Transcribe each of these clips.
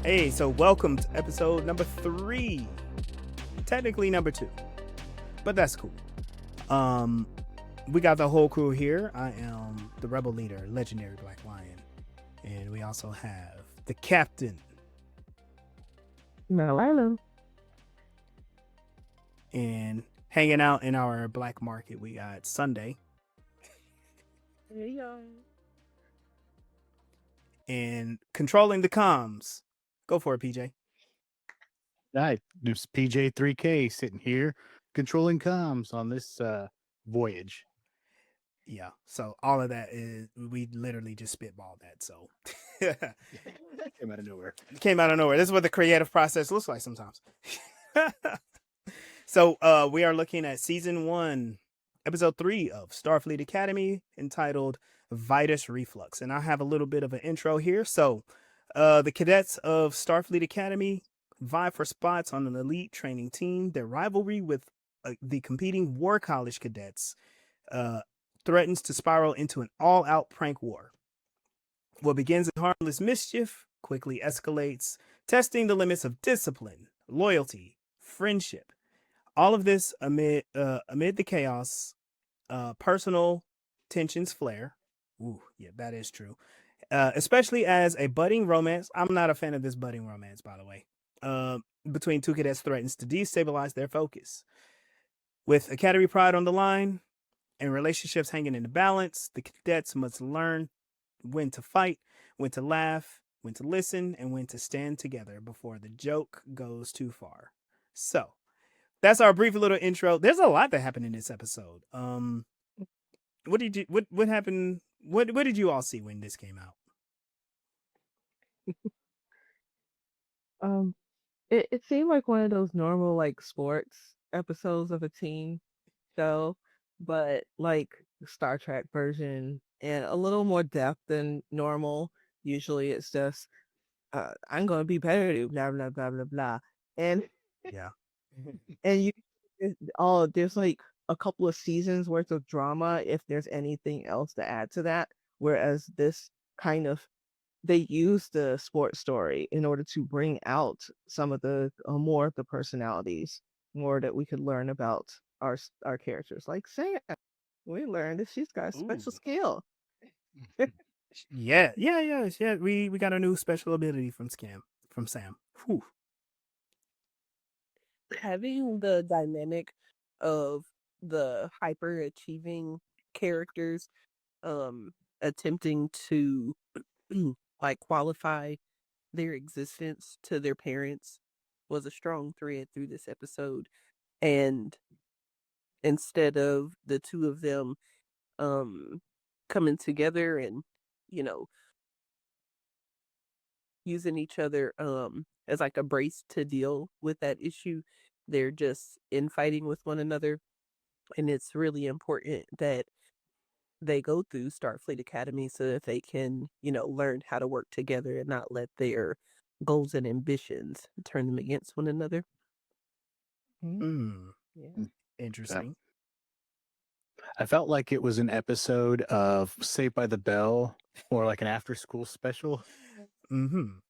Hey, so welcome to episode number 3. Technically number 2, but that's cool. We got the whole crew here. I am the rebel leader, legendary Black Lion, and we also have the captain. Hello. And hanging out in our black market, we got Sunday. Hey y'all. And controlling the comms. Go for it, PJ. Hi, it's PJ3K sitting here controlling comms on this voyage. Yeah, so all of that is, we literally just spitballed that, so. Came out of nowhere. Came out of nowhere. This is what the creative process looks like sometimes. So we are looking at season 1, episode 3 of Starfleet Academy, entitled Vitus Reflux. And I have a little bit of an intro here. So the cadets of Starfleet Academy vie for spots on an elite training team. Their rivalry with the competing War College cadets threatens to spiral into an all-out prank war. What begins as harmless mischief quickly escalates, testing the limits of discipline, loyalty, friendship. All of this amid the chaos, personal tensions flare. Ooh, yeah, that is true. Especially as a budding romance. I'm not a fan of this budding romance, by the way. Between two cadets threatens to destabilize their focus. With academy pride on the line and relationships hanging in the balance, the cadets must learn when to fight, when to laugh, when to listen, and when to stand together before the joke goes too far. So, that's our brief little intro. There's a lot that happened in this episode. What did you what happened? What did you all see when this came out? It seemed like one of those normal like sports episodes of a team show, but like Star Trek version and a little more depth than normal. Usually it's just I'm gonna be better than you, blah blah blah blah blah. And Yeah. and there's like a couple of seasons worth of drama if there's anything else to add to that. Whereas this kind of they use the sports story in order to bring out some of the more of the personalities, more that we could learn about our characters. Like Sam, we learned that she's got a special Ooh. skill. Yeah. We got a new special ability from Sam. Whew. Having the dynamic of the hyper achieving characters attempting to like qualify their existence to their parents was a strong thread through this episode. And instead of the two of them coming together and, you know, using each other as like a brace to deal with that issue, they're just infighting with one another. And it's really important that they go through Starfleet Academy so that they can, learn how to work together and not let their goals and ambitions turn them against one another. Yeah. Interesting. I felt like it was an episode of Saved by the Bell or like an after school special. Mm-hmm.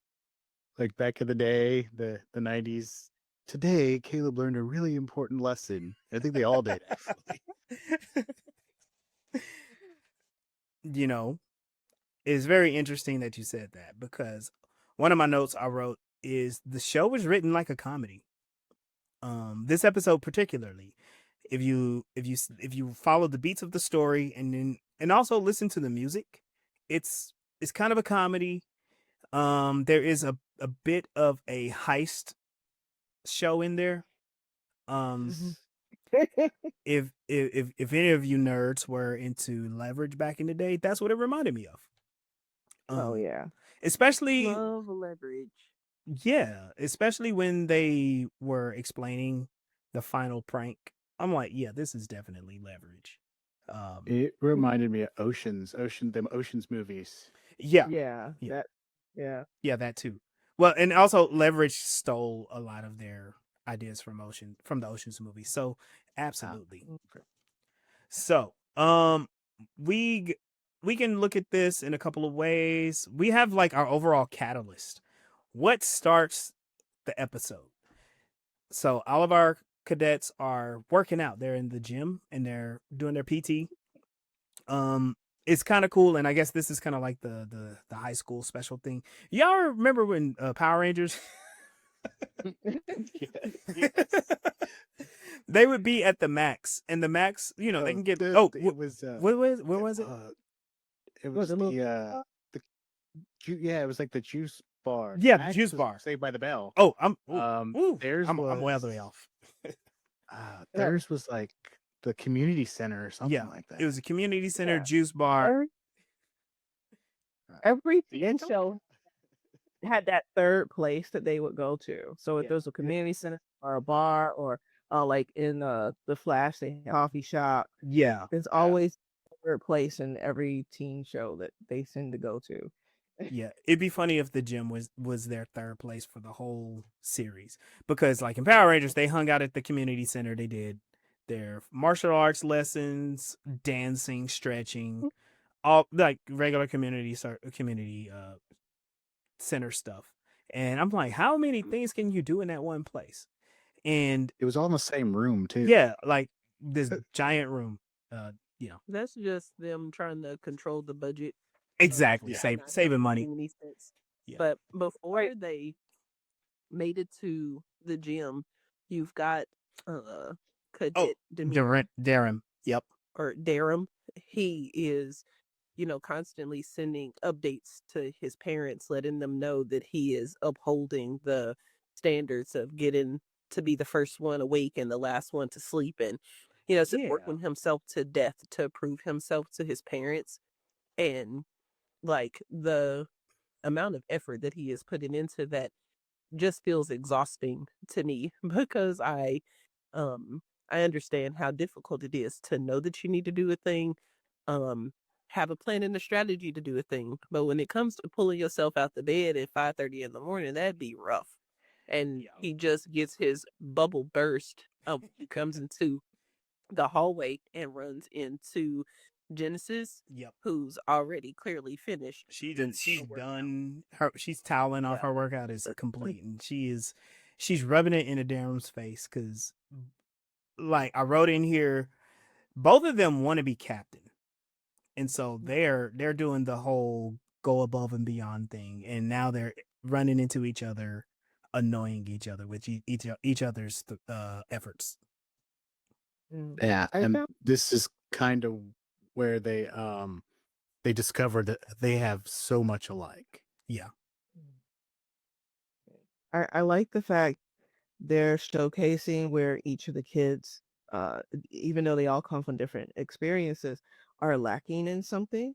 Like back in the day, the 90s. Today, Caleb learned a really important lesson. I think they all did, actually. It's very interesting that you said that, because one of my notes I wrote is the show was written like a comedy. This episode particularly, if you follow the beats of the story and also listen to the music, it's kind of a comedy. There is a bit of a heist show in there. If any of you nerds were into Leverage back in the day, that's what it reminded me of. Oh yeah. Especially Love Leverage. Yeah, especially when they were explaining the final prank. I'm like, yeah, this is definitely Leverage. It reminded me of them Oceans movies. Yeah, Yeah. Yeah. Yeah. yeah, that too. Well, and also Leverage stole a lot of their ideas from the Oceans movies. So absolutely. So, we can look at this in a couple of ways. We have like our overall catalyst. what starts the episode? So all of our cadets are working out. They're in the gym and they're doing their PT. It's kind of cool, and I guess this is kind of like the high school special thing. Y'all remember when Power Rangers? Yes. They would be at the max, and the max, they No, can get. it was What was it? it Was was it a little the yeah, it was like the juice bar. Yeah, the Max juice was bar. Saved by the Bell. Oh, Theirs I'm was way the way off. theirs was like the community center or something Yeah, like that. it was a community center Yeah. juice bar. every So you teen tell- show had that third place that they would go to. So if Yeah. there's a community center or a bar or like in the Flash, they have a coffee shop. Yeah, There's always a third place in every teen show that they tend to go to. yeah. It'd be funny if the gym was their third place for the whole series, because like in Power Rangers, they hung out at the community center. They did their martial arts lessons, dancing, stretching, all like regular community center stuff. And I'm like, how many things can you do in that one place? And It was all in the same room too. yeah, like this giant room. That's just them trying to control the budget. Exactly. Yeah. Save Not saving having money. any sense. Yeah. But before they made it to the gym, you've got Cadet Demir Darren. Yep. or Darum. He is, constantly sending updates to his parents, letting them know that he is upholding the standards of getting to be the first one awake and the last one to sleep, and just Yeah. working himself to death to prove himself to his parents. And like the amount of effort that he is putting into that just feels exhausting to me because I understand how difficult it is to know that you need to do a thing, um have a plan and a strategy to do a thing, but when it comes to pulling yourself out the bed at 5:30 in the morning, that'd be rough. And Yeah. he just gets his bubble burst. He comes into the hallway and runs into Genesis, Yep. who's already clearly finished. She's her workout. done her. She's toweling off. Yeah. Her workout is complete, and she's rubbing it into Darren's face because, like I wrote in here, both of them want to be captain, and so they're doing the whole go above and beyond thing, and now they're running into each other, annoying each other with each other's efforts. Yeah, I and found this is kind of where they discovered that they have so much alike. Yeah. I like the fact they're showcasing where each of the kids, even though they all come from different experiences, are lacking in something,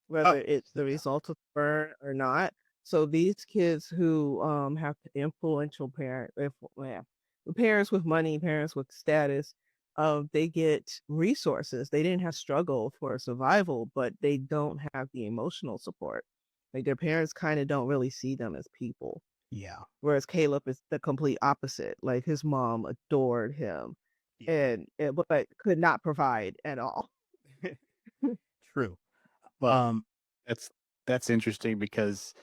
whether it's the result of burn or not. So these kids who have influential parents with money, parents with status, they get resources. They didn't have struggle for survival, but they don't have the emotional support. Like their parents kind of don't really see them as people. Yeah. Whereas Caleb is the complete opposite. Like his mom adored him, Yeah. but could not provide at all. True. Well, that's interesting because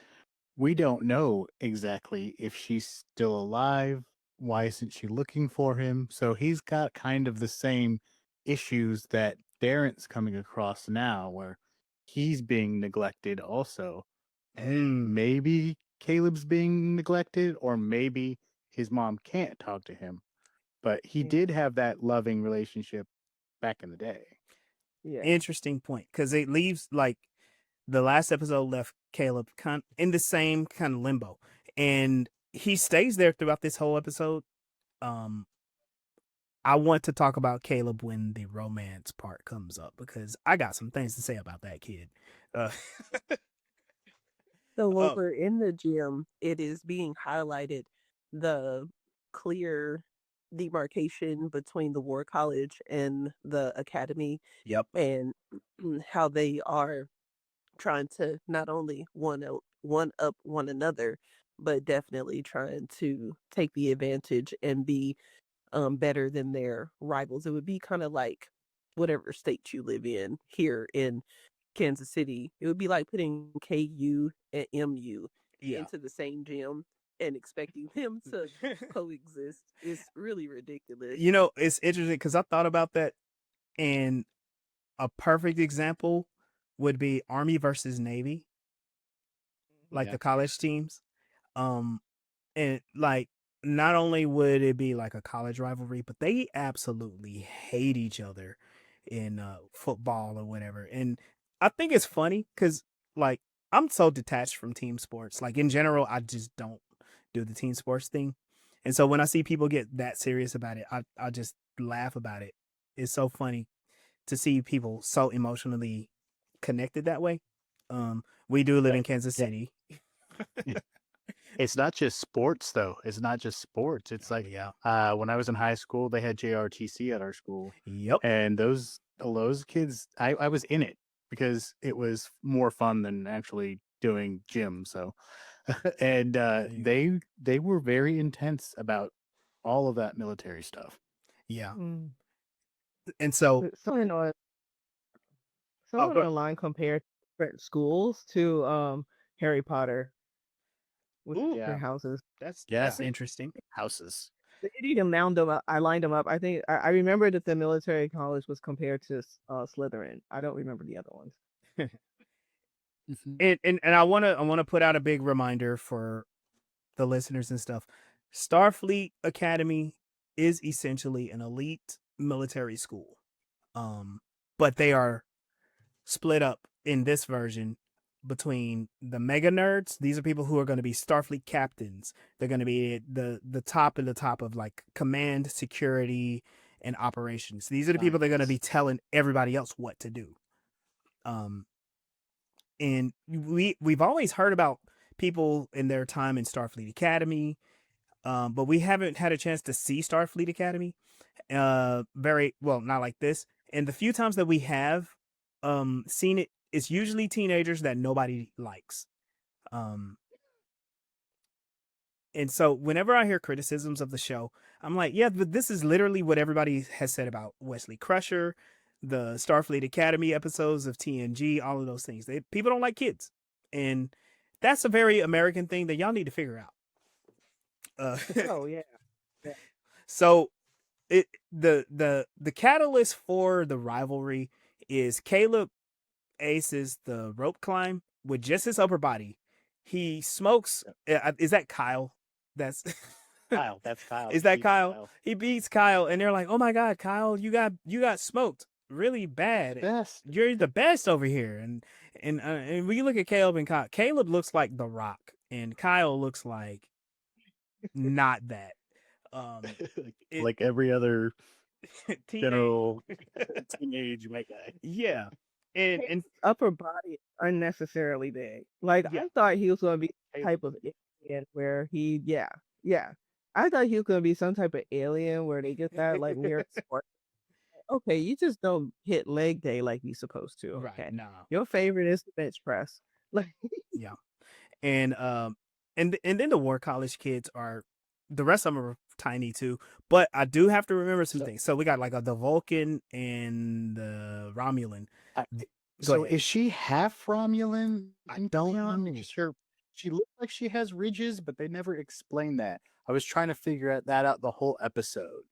we don't know exactly if she's still alive. Why isn't she looking for him? So he's got kind of the same issues that Darren's coming across now, where he's being neglected also. And maybe Caleb's being neglected, or maybe his mom can't talk to him. But he Yeah. did have that loving relationship back in the day. Yeah. Interesting point, because it leaves like the last episode left Caleb in the same kind of limbo, and he stays there throughout this whole episode. I want to talk about Caleb when the romance part comes up because I got some things to say about that kid. So when Oh. we're in the gym, it is being highlighted the clear demarcation between the War College and the Academy, Yep. and how they are trying to not only one up one another, but definitely trying to take the advantage and be better than their rivals. It would be kind of like whatever state you live in here in Kansas City. It would be like putting KU and MU Yeah. into the same gym and expecting them to coexist is really ridiculous. You know, it's interesting because I thought about that, and a perfect example would be Army versus Navy, like Yeah. the college teams. Um, and like not only would it be like a college rivalry, but they absolutely hate each other in football or whatever. And I think it's funny because like I'm so detached from team sports. Like in general, I just don't do the team sports thing. And so when I see people get that serious about it, I just laugh about it. It's so funny to see people so emotionally connected that way. We do live in Kansas Yeah. City. It's not just sports though. It's not just sports. It's Oh, like yeah. when I was in high school, they had JRTC at our school, Yep. and those kids, I was in it because it was more fun than actually doing gym. So, and There you go. they were very intense about all of that military stuff. Yeah. Mm. And so, But something on oh, something online compared different schools to Harry Potter with ooh, different Yeah, houses. that's yeah, interesting. houses. They didn't even mound them up. I lined them up. I think I remember that the military college was compared to Slytherin. I don't remember the other ones. Mhm. And I wanna put out a big reminder for the listeners and stuff. Starfleet Academy is essentially an elite military school. But they are split up in this version between the mega nerds. These are people who are going to be Starfleet captains. They're going to be the top of the top of like command, security, and operations. These are the people that are going to be Science. telling everybody else what to do. Um, and we've always heard about people in their time in Starfleet Academy, but we haven't had a chance to see Starfleet Academy. Very well, not like this. And the few times that we have seen it, it's usually teenagers that nobody likes. Um, and so whenever I hear criticisms of the show, I'm like, yeah, but this is literally what everybody has said about Wesley Crusher, the Starfleet Academy episodes of TNG, all of those things. People don't like kids, and that's a very American thing that y'all need to figure out. Oh yeah. Yeah. So the catalyst for the rivalry is Caleb aces the rope climb with just his upper body. He smokes. Is that Kyle? That's Kyle, that's Kyle. is He that beats Kyle? Kyle. He beats Kyle, and they're like, "Oh my God, Kyle, you got smoked really bad. Best. You're the best over here." And we look at Caleb and Kyle. Caleb looks like The Rock, and Kyle looks like not that. Um, it Like every other teenage, general teenage white guy. yeah, and His and upper body is unnecessarily big. Like yeah, I thought he was gonna be the Caleb. type of alien where yeah. I thought he was gonna be some type of alien where they get that like weird sport. Okay, you just don't hit leg day like you're supposed to. right, Okay. nah, Your favorite is the bench press. Like yeah, and and then the War College kids are the rest of them are tiny too. But I do have to remember some So, things. So we got like the Vulcan and the Romulan. I, Go so ahead. is she half Romulan? I I'm don't not know. sure. She looks like she has ridges, but they never explain that. I was trying to figure that out the whole episode.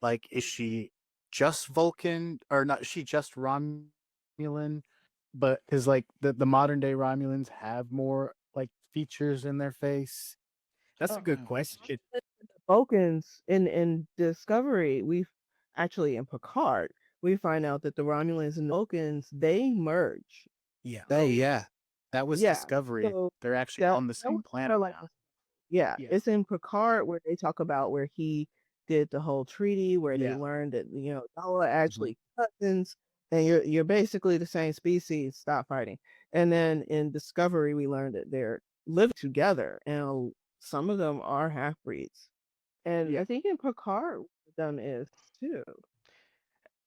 Like, is she just Vulcan or not? Is she just Romulan? But because like the modern day Romulans have more like features in their face. That's I a don't good know. question. Vulcans in Discovery, actually in Picard, we find out that the Romulans and Vulcans they merge. Yeah. They yeah, that was Yeah. Discovery. So They're actually that on the that was same planet kinda like now. yeah, Yeah. it's in Picard where they talk about where he did the whole treaty where they Yeah. learned that, y'all are Mhm. actually cousins and you're basically the same species, stop fighting. And then in Discovery we learned that they're living together and some of them are half breeds. And Yeah. I think in Picard one of them is too.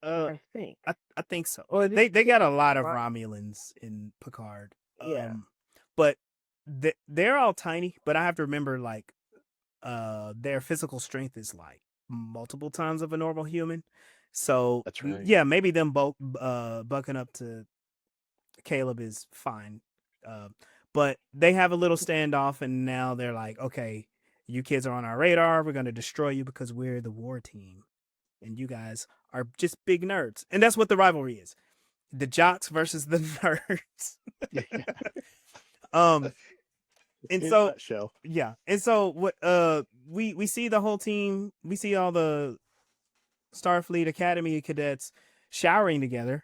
Uh, I think. I think so. Or They got a lot of Ro- Romulans in Picard. yeah. But they're all tiny. But I have to remember like their physical strength is like multiple times of a normal human. So That's right. yeah, maybe them both bucking up to Caleb is fine. Uh, But they have a little standoff, and now they're like, okay, you kids are on our radar. We're going to destroy you because we're the war team. And you guys are just big nerds. And that's what the rivalry is. The jocks versus the nerds. Yeah. And In a so nutshell. yeah. And so what we see the whole team, we see all the Starfleet Academy cadets showering together.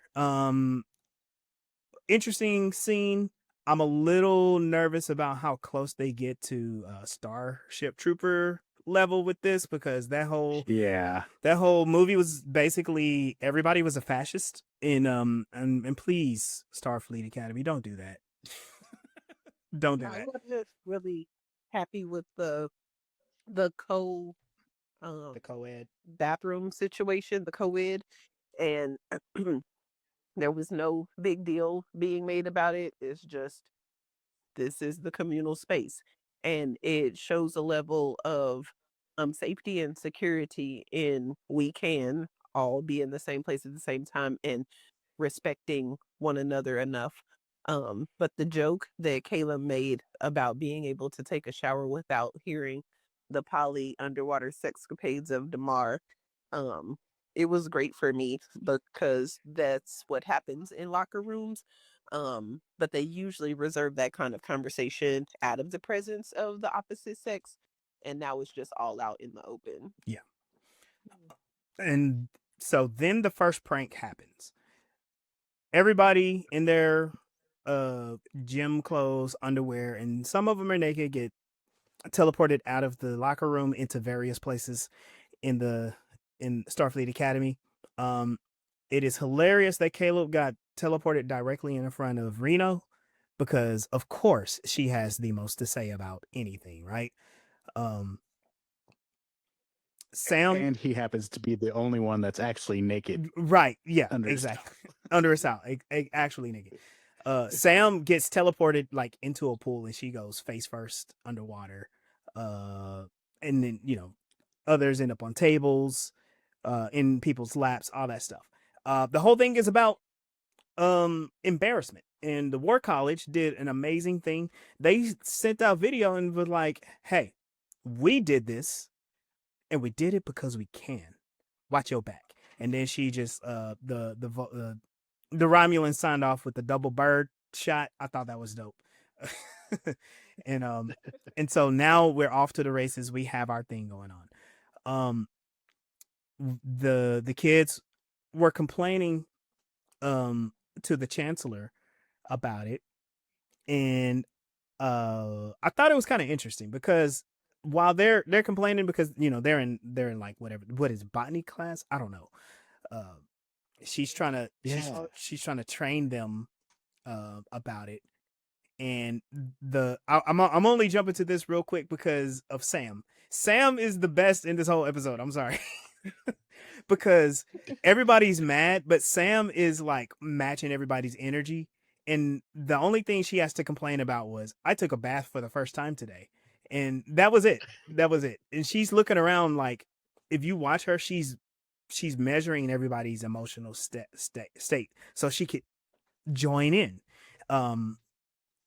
Interesting scene. I'm a little nervous about how close they get to Starship Trooper level with this, because that whole movie was basically everybody was a fascist. And please, Starfleet Academy, don't do that. Don't do I that. wasn't really happy with the co The co-ed. bathroom situation, the co-ed, and there was no big deal being made about it. It's just, this is the communal space, and it shows a level of safety and security in we can all be in the same place at the same time and respecting one another enough. But the joke that Caleb made about being able to take a shower without hearing the poly underwater sexcapades of Damar, um, it was great for me because that's what happens in locker rooms. But they usually reserve that kind of conversation out of the presence of the opposite sex, and now it's just all out in the open. Yeah. And so then the first prank happens. Everybody in their gym clothes, underwear, and some of them are naked, get teleported out of the locker room into various places in Starfleet Academy. It is hilarious that Caleb got teleported directly in front of Reno, because of course she has the most to say about anything, right? Sam, And he happens to be the only one that's actually naked. right? Yeah, under his exactly. Under his towel, actually naked. Sam gets teleported like into a pool, and she goes face first underwater. And then others end up on tables, in people's laps, all that stuff. The whole thing is about embarrassment, and the War College did an amazing thing. They sent out video and was like, "Hey, we did this, and we did it because we can. Watch your back." And then she just the Romulan signed off with the double bird shot. I thought that was dope. And so now we're off to the races. We have our thing going on. The kids were complaining to the chancellor about it, and I thought it was kind of interesting, because while they're complaining because they're in like what is botany class, I don't know. She's trying to she's trying to train them about it. And I'm only jumping to this real quick because of Sam. Sam is the best in this whole episode. I'm sorry. Because everybody's mad, but Sam is like matching everybody's energy. And the only thing she has to complain about was, I took a bath for the first time today. And that was it. That was it. And she's looking around like, if you watch her, she's measuring everybody's emotional state so she could join in. And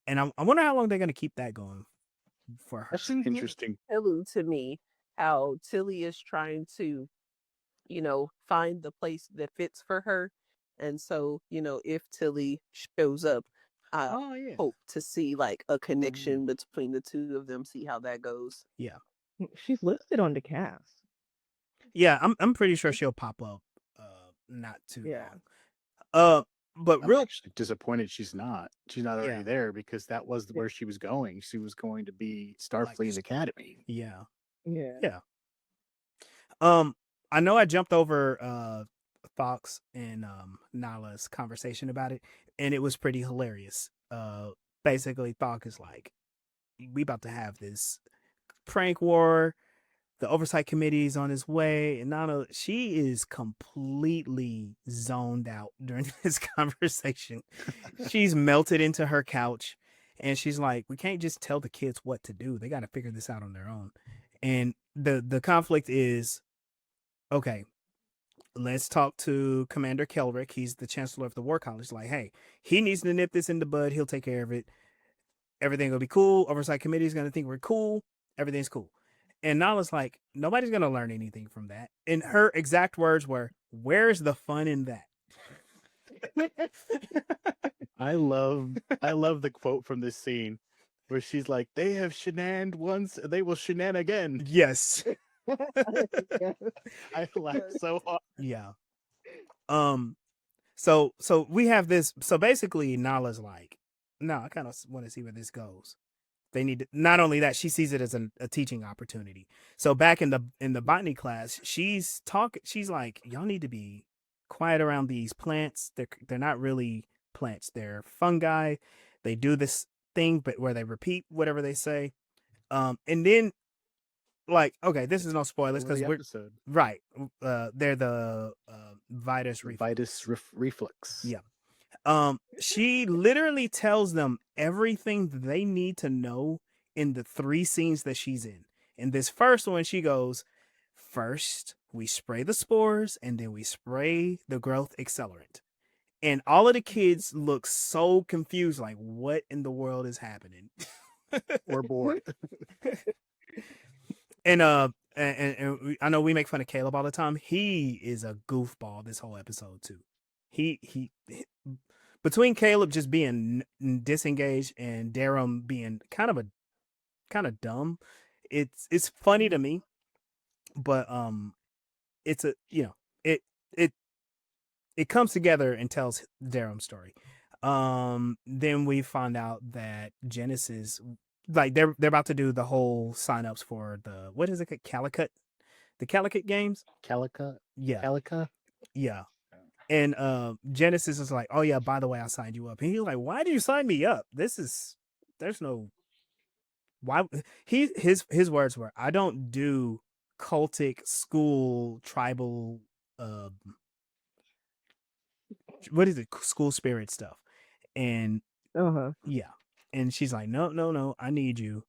I wonder how long they're going to keep that going for her. That's interesting. To me, how Tilly is trying to, find the place that fits for her. And so, if Tilly shows up, I hope to see like a connection between the two of them, see how that goes. Yeah. She's listed on the cast. Yeah, I'm pretty sure she'll pop up not too Yeah. long. But I'm real actually disappointed she's not already there, because that was where she was going. She was going to be Starfleet Academy. Yeah. Yeah. Yeah. I know I jumped over Fox and Nala's conversation about it, and it was pretty hilarious. Basically Fox is like, we about to have this prank war. The oversight committee is on its way, and Nala, she is completely zoned out during this conversation. She's melted into her couch, and she's like, we can't just tell the kids what to do. They got to figure this out on their own. And the conflict is, okay, let's talk to Commander Kelrick. He's the chancellor of the War College. Like, hey, he needs to nip this in the bud. He'll take care of it. everything will be cool. Oversight committee is going to think we're cool. Everything's cool. And Nala's like, nobody's going to learn anything from that. And her exact words were, where's the fun in that? I love the quote from this scene where she's like, "They have shenaned once, they will shenan again." Yes. I laughed so hard. Yeah. So we have this. So basically, Nala's like, no, I kind of want to see where this goes. They need to, not only that, she sees it as a teaching opportunity. So back in the botany class, she's like, y'all need to be quiet around these plants. They're not really plants. They're fungi. They do this thing, but where they repeat whatever they say. And then, like, okay, this is no spoilers because we're episode. right. They're the Vitus reflux. Vitus reflux. Yeah. She literally tells them everything they need to know in the 3 scenes that she's in. In this first one, she goes, first we spray the spores and then we spray the growth accelerant. And all of the kids look so confused, like, what in the world is happening? Or bored. And I know we make fun of Caleb all the time. He is a goofball this whole episode too. He between Caleb just being disengaged and Darum being kind of dumb, it's funny to me, but it's a it comes together and tells Darum's story. Then we find out that Genesis, like they're about to do the whole signups for the, what is it, Calicut, the Calicut games. Calica. Yeah. Calica. Yeah. And Genesis is like, oh yeah, by the way, I signed you up. And he's like, why did you sign me up? There's no, why? His words were, I don't do cultic school tribal what is it, school spirit stuff. And yeah, and she's like, no, I need you.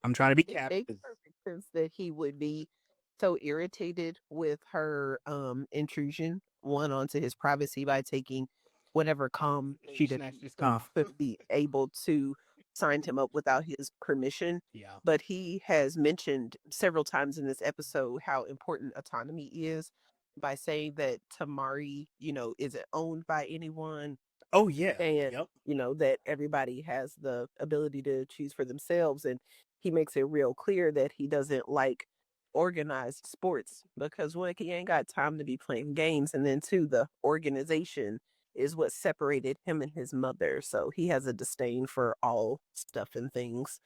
I'm trying to be It captain. makes perfect sense that he would be so irritated with her intrusion onto his privacy by taking whatever She snatched his conf. could be able to sign him up without his permission. Yeah. But he has mentioned several times in this episode how important autonomy is by saying that Tamari, isn't owned by anyone. Oh yeah. And Yep. that everybody has the ability to choose for themselves. And he makes it real clear that he doesn't like organized sports because, one, he ain't got time to be playing games, and then 2, the organization is what separated him and his mother. So he has a disdain for all stuff and things.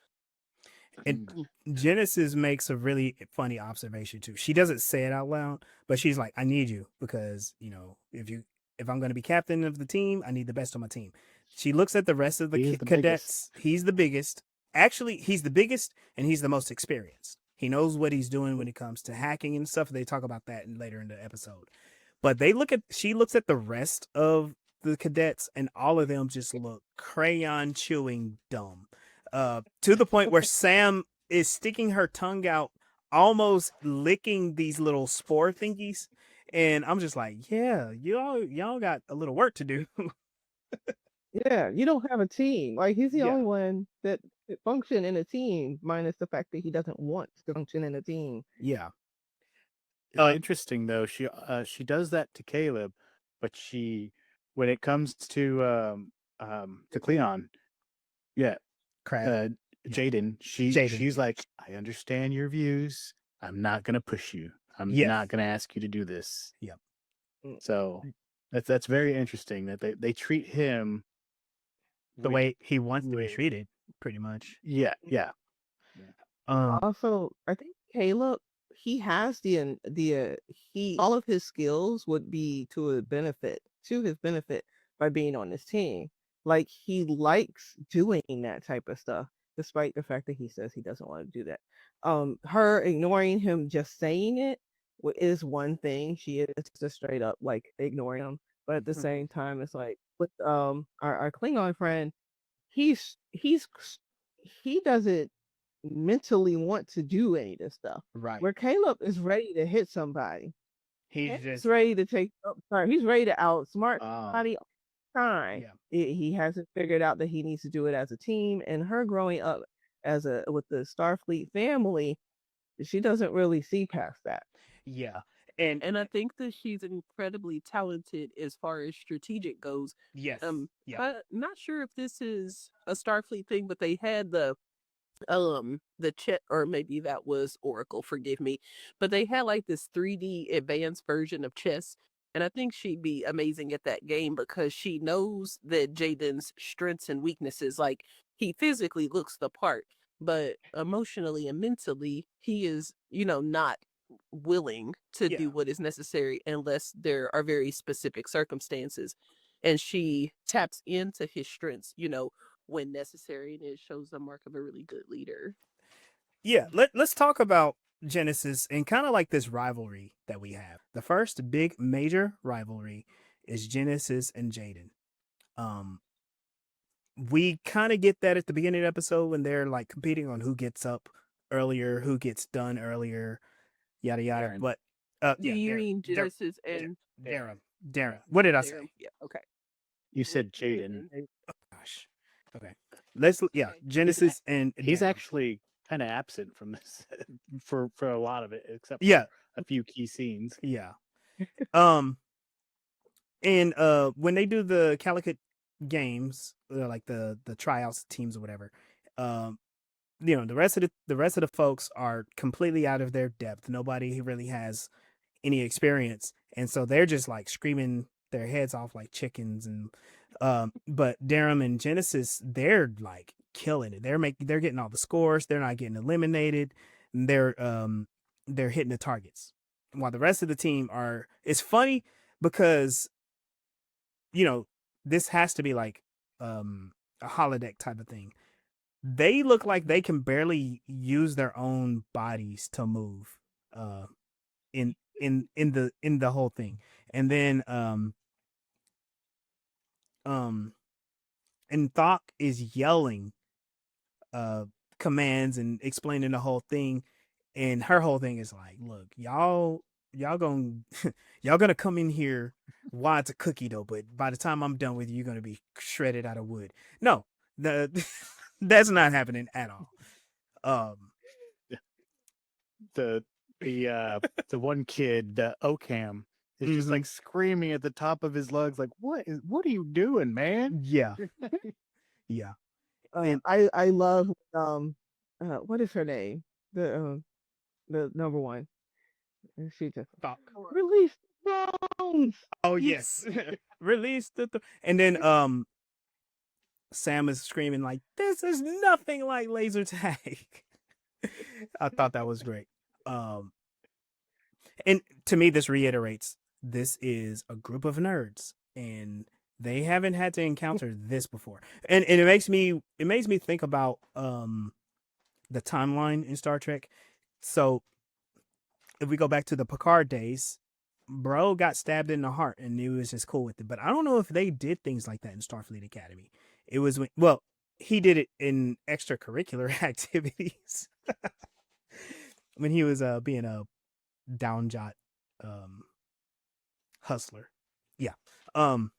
And Genesis makes a really funny observation too. She doesn't say it out loud, but she's like, I need you because, if I'm going to be captain of the team, I need the best on my team. She looks at the rest of the cadets. He's the biggest. Actually, he's the biggest and he's the most experienced. He knows what he's doing when it comes to hacking and stuff. They talk about that later in the episode. But she looks at the rest of the cadets and all of them just look crayon chewing dumb. To the point where Sam is sticking her tongue out, almost licking these little spore thingies. And I'm just like, yeah, y'all got a little work to do. Yeah, you don't have a team. Like, he's the only one that function in a team, minus the fact that he doesn't want to function in a team. Yeah. Interesting though. She does that to Caleb, but when it comes to Cleon, Jaden, she's like, I understand your views. I'm not gonna push you. I'm not gonna ask you to do this. Yep. So that's very interesting that they treat him the way he wants to be treated, pretty much. Yeah. Also, I think Caleb, he has all of his skills would be to his benefit by being on this team. Like, he likes doing that type of stuff, despite the fact that he says he doesn't want to do that. Her ignoring him, just saying it, is one thing. She is just straight up like ignoring him, but at the same time, it's like with our Klingon friend, he doesn't mentally want to do any of this stuff. Right. Where Caleb is ready to hit somebody. He's ready to he's ready to outsmart somebody trying. Yeah. He hasn't figured out that he needs to do it as a team. And her growing up with the Starfleet family, she doesn't really see past that. Yeah. And And I think that she's incredibly talented as far as strategic goes. yes. Yeah. I'm not sure if this is a Starfleet thing, but they had the chess, or maybe that was Oracle, forgive me, but they had like this 3D advanced version of chess, and I think she'd be amazing at that game because she knows that Jaden's strengths and weaknesses. Like, he physically looks the part, but emotionally and mentally he is, not willing to Yeah. do what is necessary unless there are very specific circumstances, and she taps into his strengths, when necessary, and it shows the mark of a really good leader. Yeah. Let's talk about Genesis and kind of like this rivalry that we have. The first big major rivalry is Genesis and Jaden. Um, we kind of get that at the beginning of the episode when they're like competing on who gets up earlier, who gets done earlier, yada yada. Darren. But Do yeah, you mean Genesis and Darren. What did I say? Yeah, okay. You said Jaden. Gosh. Okay. Let's Okay. Genesis and He's Darren. actually kind of absent from this for a lot of it, except for Yeah. a few key scenes. Yeah. And when they do the Calicut games, like the tryouts teams or whatever, the rest of the folks are completely out of their depth. Nobody really has any experience, and so they're just like screaming their heads off like chickens. And but Darum and Genesis, they're like killing it. They're getting all the scores. They're not getting eliminated. And they're hitting the targets, while the rest of the team are. It's funny because this has to be like a holodeck type of thing. They look like they can barely use their own bodies to move in the whole thing. And then and Thok is yelling commands and explaining the whole thing, and her whole thing is like, look, y'all gonna y'all gonna come in here while it's a cookie dough, but by the time I'm done with you, you're gonna be shredded out of wood. No, that's not happening at all. The one kid, Ocam, is just like screaming at the top of his lungs, like, what are you doing, man? Yeah. Yeah. And I love what is her name? The number one. And she just Thok. release the bones. Oh yes. Release and then Sam is screaming like, this is nothing like laser tag. I thought that was great. And to me, this reiterates this is a group of nerds, and they haven't had to encounter this before. And it makes me think about the timeline in Star Trek. So if we go back to the Picard days, bro got stabbed in the heart and he was just cool with it. But I don't know if they did things like that in Starfleet Academy. It was he did it in extracurricular activities when he was being a downjot hustler. Yeah. And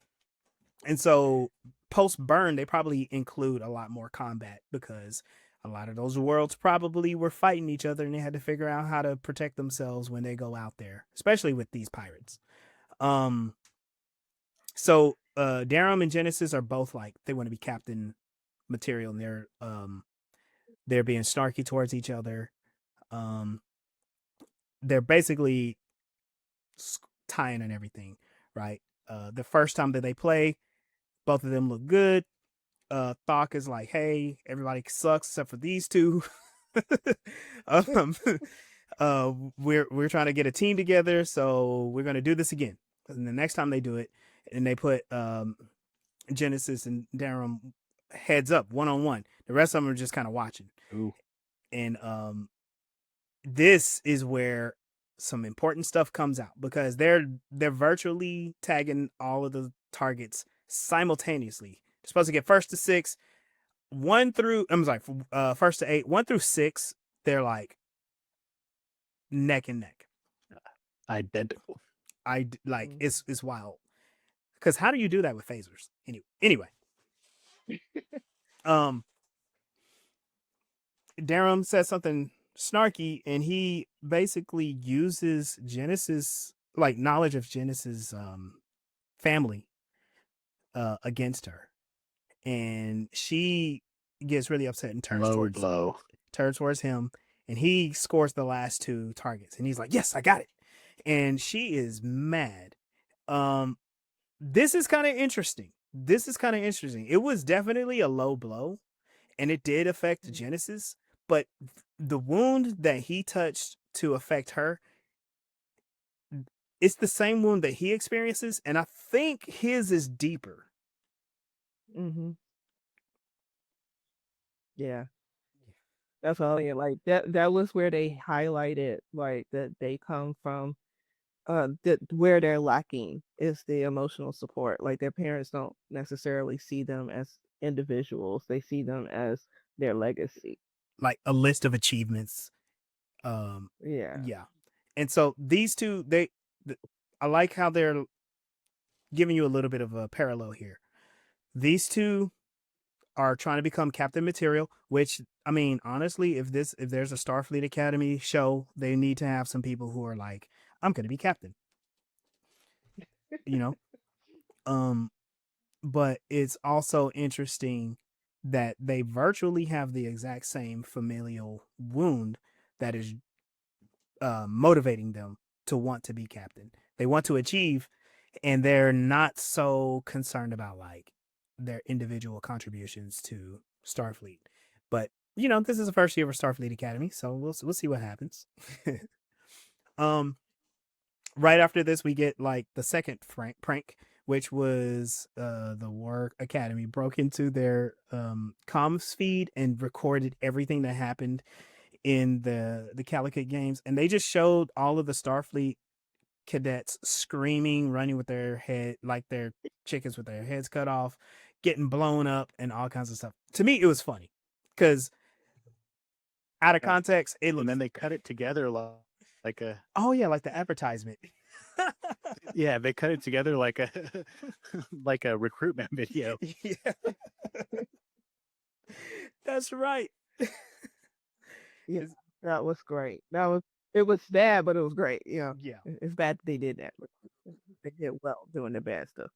so post burn, they probably include a lot more combat because a lot of those worlds probably were fighting each other and they had to figure out how to protect themselves when they go out there, especially with these pirates. So Darum and Genesis are both like they want to be captain material, and they're being snarky towards each other. They're basically tying and everything, right? The first time that they play, both of them look good. Thok is like, hey, everybody sucks except for these two. We're trying to get a team together, so we're gonna do this again. And the next time they do it, and they put Genesis and Darum heads up 1-on-1. The rest of them are just kind of watching. Ooh. And this is where some important stuff comes out because they're virtually tagging all of the targets simultaneously. They're supposed to get first to 6, 1 through first to 8, 1 through 6. They're like neck and neck, Identical. it's wild. Because how do you do that with phasers? Anyway, um, Darum says something snarky, and he basically uses Genesis, like knowledge of Genesis family, against her, and she gets really upset and Low blow. turns towards him, and he scores the last 2 targets, and he's like, "Yes, I got it," and she is mad. Um, this is kind of interesting. It was definitely a low blow, and it did affect Genesis, but the wound that he touched to affect her, it's the same wound that he experiences, and I think his is deeper. Mm-hmm. Yeah. That's all. Yeah, like that was where they highlighted like that they come from. That where they're lacking is the emotional support. Like their parents don't necessarily see them as individuals; they see them as their legacy. Like a list of achievements. Yeah. Yeah. And so these two, I like how they're giving you a little bit of a parallel here. These two are trying to become captain material, which, I mean, honestly, if there's a Starfleet Academy show, they need to have some people who are like, I'm going to be captain, you know? But it's also interesting that they virtually have the exact same familial wound that is motivating them to want to be captain. They want to achieve, and they're not so concerned about like their individual contributions to Starfleet. But this is the first year of Starfleet Academy, so we'll see what happens. Right after this, we get like the second prank, which was the War Academy broke into their comms feed and recorded everything that happened in the Calicut games, and they just showed all of the Starfleet cadets screaming, running with their head like they're chickens with their heads cut off, getting blown up, and all kinds of stuff. To me, it was funny because out of context, it looked. And then they cut it together like a. Oh yeah, like the advertisement. Yeah, they cut it together like a like a recruitment video. Yeah, that's right. Yeah, that was great. It was bad, but it was great. Yeah. It's bad that they did that. But they did well doing the bad stuff.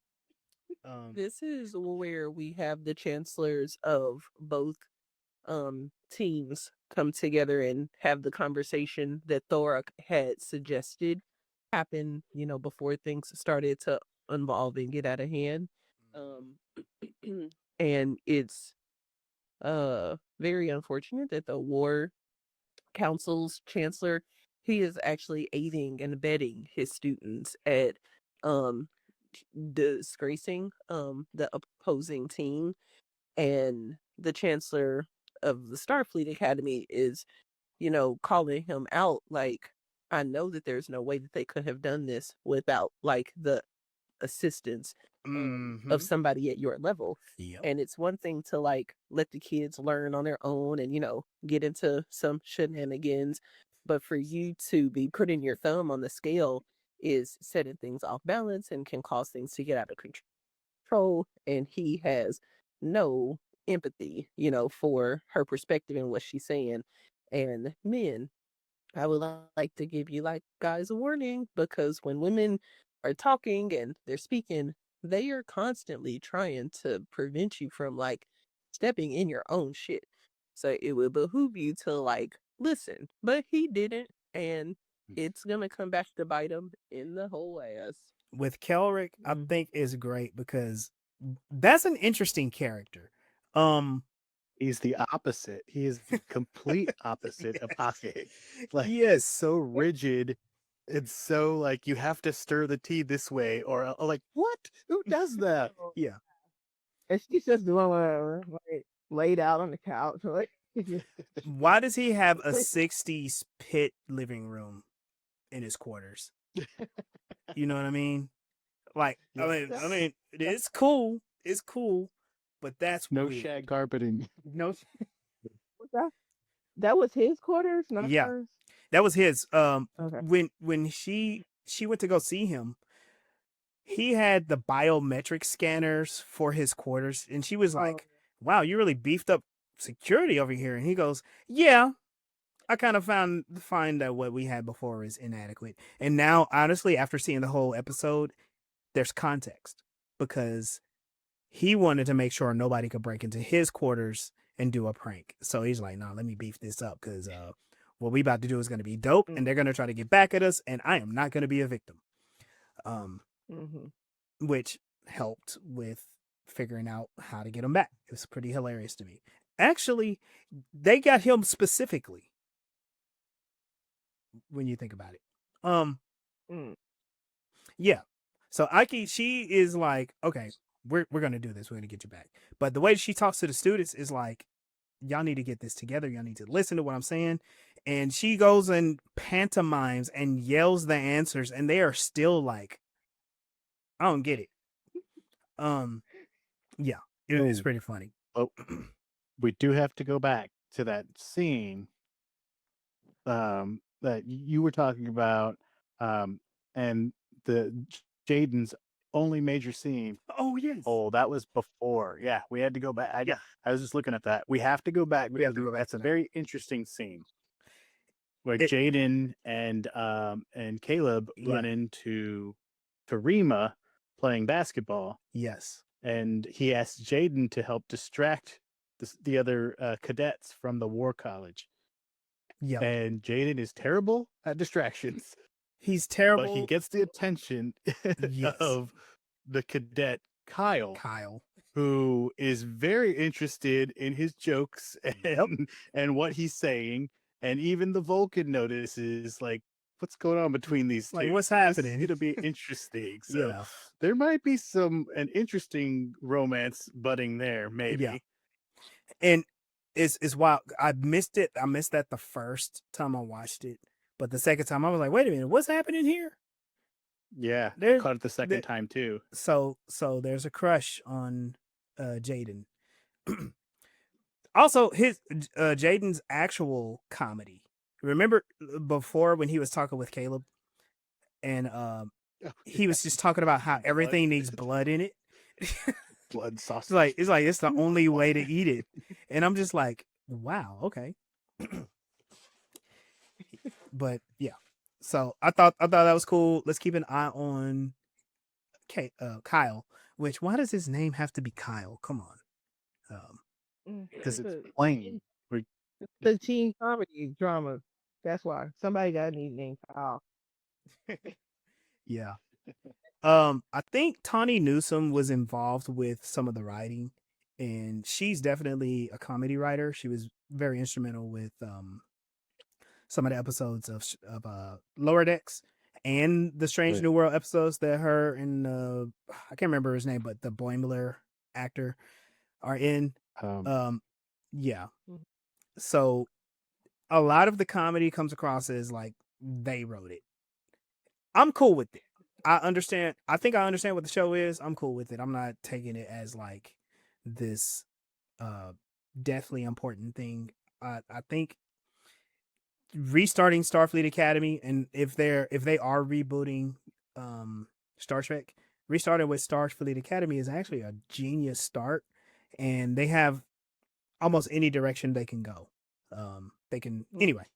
This is where we have the chancellors of both teams come together and have the conversation that Thorak had suggested happen, before things started to evolve and get out of hand. And it's very unfortunate that the War Council's chancellor, he is actually aiding and abetting his students at disgracing the opposing team, and the chancellor of the Starfleet Academy is calling him out like, I know that there's no way that they could have done this without like the assistance of somebody at your level. Yep. And it's one thing to like let the kids learn on their own and get into some shenanigans, but for you to be putting your thumb on the scale is setting things off balance and can cause things to get out of control. And he has no empathy for her perspective and what she's saying. And men, I would like to give you guys a warning, because when women are talking and they're speaking, they are constantly trying to prevent you from stepping in your own shit. So it would behoove you to listen, but he didn't, and it's gonna come back to bite him in the whole ass. With Kelrick, I think is great because that's an interesting character. He's the opposite. He is the complete opposite of Ake. Yes, so rigid. It's so like you have to stir the tea this way, or like what? Who does that? Yeah. And she's just doing whatever, like laid out on the couch. Like, why does he have a 60s pit living room in his quarters? You know what I mean? Like, I mean, it's cool. It's cool, but that's no weird. shag carpeting. No. That was his quarters, not hers. That was his. Okay. When she went to go see him, he had the biometric scanners for his quarters, and she was Oh, like, "Wow, you really beefed up security over here." And he goes, "Yeah, I kind of find that what we had before is inadequate." And now, honestly, after seeing the whole episode, there's context because he wanted to make sure nobody could break into his quarters and do a prank. So he's like, "Nah, let me beef this up because what we about to do is going to be dope, and they're going to try to get back at us, and I am not going to be a victim." mm-hmm. Which helped with figuring out how to get him back. It was pretty hilarious to me. Actually, they got him specifically when you think about it. Yeah. So Aiki, she is like, okay, we're gonna do this. We're gonna get you back. But the way she talks to the students is like, y'all need to get this together. Y'all need to listen to what I'm saying. And she goes and pantomimes and yells the answers, and they are still like, I don't get it. Yeah, it's pretty funny. Oh, we do have to go back to that scene that you were talking about, and the Jaden's only major scene. Oh yes. Oh, that was before. Yeah, we had to go back. I was just looking at that. We have to go back because that's a very interesting scene where Jaden and Caleb run into Rima playing basketball. Yes. And he asks Jaden to help distract the other cadets from the war college. Yeah. And Jaden is terrible at distractions. He's terrible. But he gets the attention of the cadet Kyle, who is very interested in his jokes and what he's saying. And even the Vulcan notices, like, what's going on between these two? Like, what's happening? It'll be interesting. So there might be an interesting romance budding there, maybe. Yeah. And it's wild. I missed it. I missed that the first time I watched it. But the second time I was like, wait a minute, what's happening here? Yeah. Caught it the second time too. So there's a crush on Jaden. Also, his Jaden's actual comedy. Remember before when he was talking with Caleb, and he was just talking about how everything needs blood in it. Blood sausage. It's like it's the only way to eat it, and I'm just like, wow, okay. But yeah, so I thought that was cool. Let's keep an eye on Kyle. Which, why does his name have to be Kyle? Come on. Because it's plain. The teen comedy drama. That's why somebody got to need named Kyle. Yeah. I think Tawny Newsome was involved with some of the writing, and she's definitely a comedy writer. She was very instrumental with some of the episodes of Lower Decks and the Strange New World episodes that her and I can't remember his name, but the Boimler actor are in. Yeah. So a lot of the comedy comes across as like they wrote it. I'm cool with it. I understand. I think I understand what the show is. I'm cool with it. I'm not taking it as like this deathly important thing. I think restarting Starfleet Academy, and if they are rebooting Star Trek, restarting with Starfleet Academy is actually a genius start, and they have almost any direction they can go. They can anyway.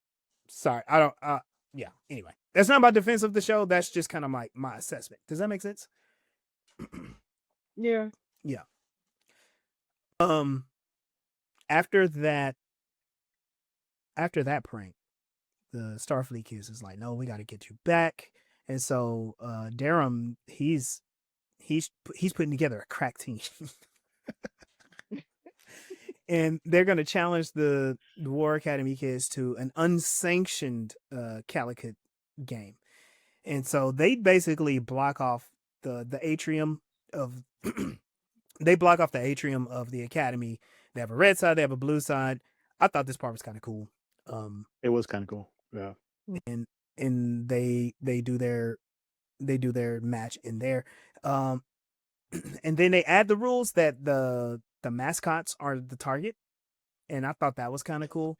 Sorry, I don't. Yeah. Anyway, that's not my defense of the show. That's just kind of my assessment. Does that make sense? Yeah. Yeah. After that prank, the Starfleet kids is like, no, we got to get you back. And so Darum, he's putting together a crack team. And they're going to challenge the War Academy kids to an unsanctioned Calicut game. And so they basically block off the atrium of they block off the atrium of the academy. They have a red side, they have a blue side. I thought this part was kind of cool. It was kind of cool. Yeah. And they do their match in there. And then they add the rules that the mascots are the target, and I thought that was kind of cool.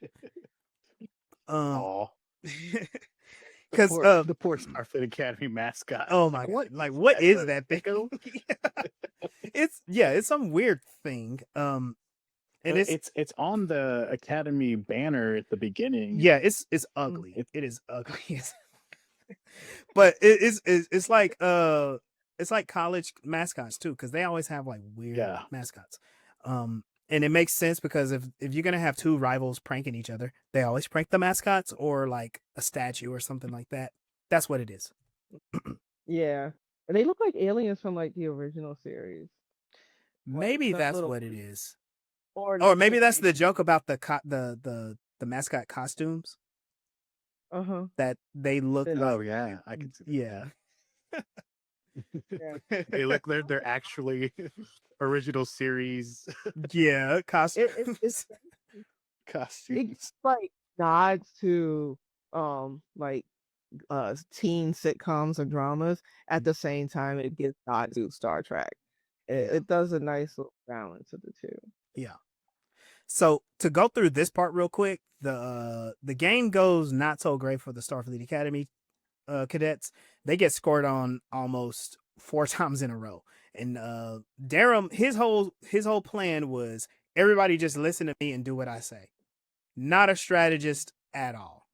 because The poor Starfleet Academy mascot. oh my god, like what is a that thing? gecko? It's some weird thing. And It's on the Academy banner at the beginning. yeah, it's ugly. It- It is ugly. But it's like college mascots too, because they always have like weird Yeah. mascots. And it makes sense because if you're gonna have two rivals pranking each other, they always prank the mascots or like a statue or something like that. That's what it is. Yeah, and they look like aliens from like the original series. Maybe the that's little- what it is. Or Or maybe that's the joke about the the mascot costumes Uh-huh. that they look Then- Oh like. yeah, I can see that. Yeah. They look they're actually original series Yeah, costumes. it's costumes. like nods to like teen sitcoms or dramas. At the same time, it gives nods to Star Trek. It does a nice little balance of the two. Yeah. So to go through this part real quick, the game goes not so great for the Starfleet Academy cadets. They get scored on almost 4 times in a row. And Darum, his whole plan was everybody just listen to me and do what I say. Not a strategist at all.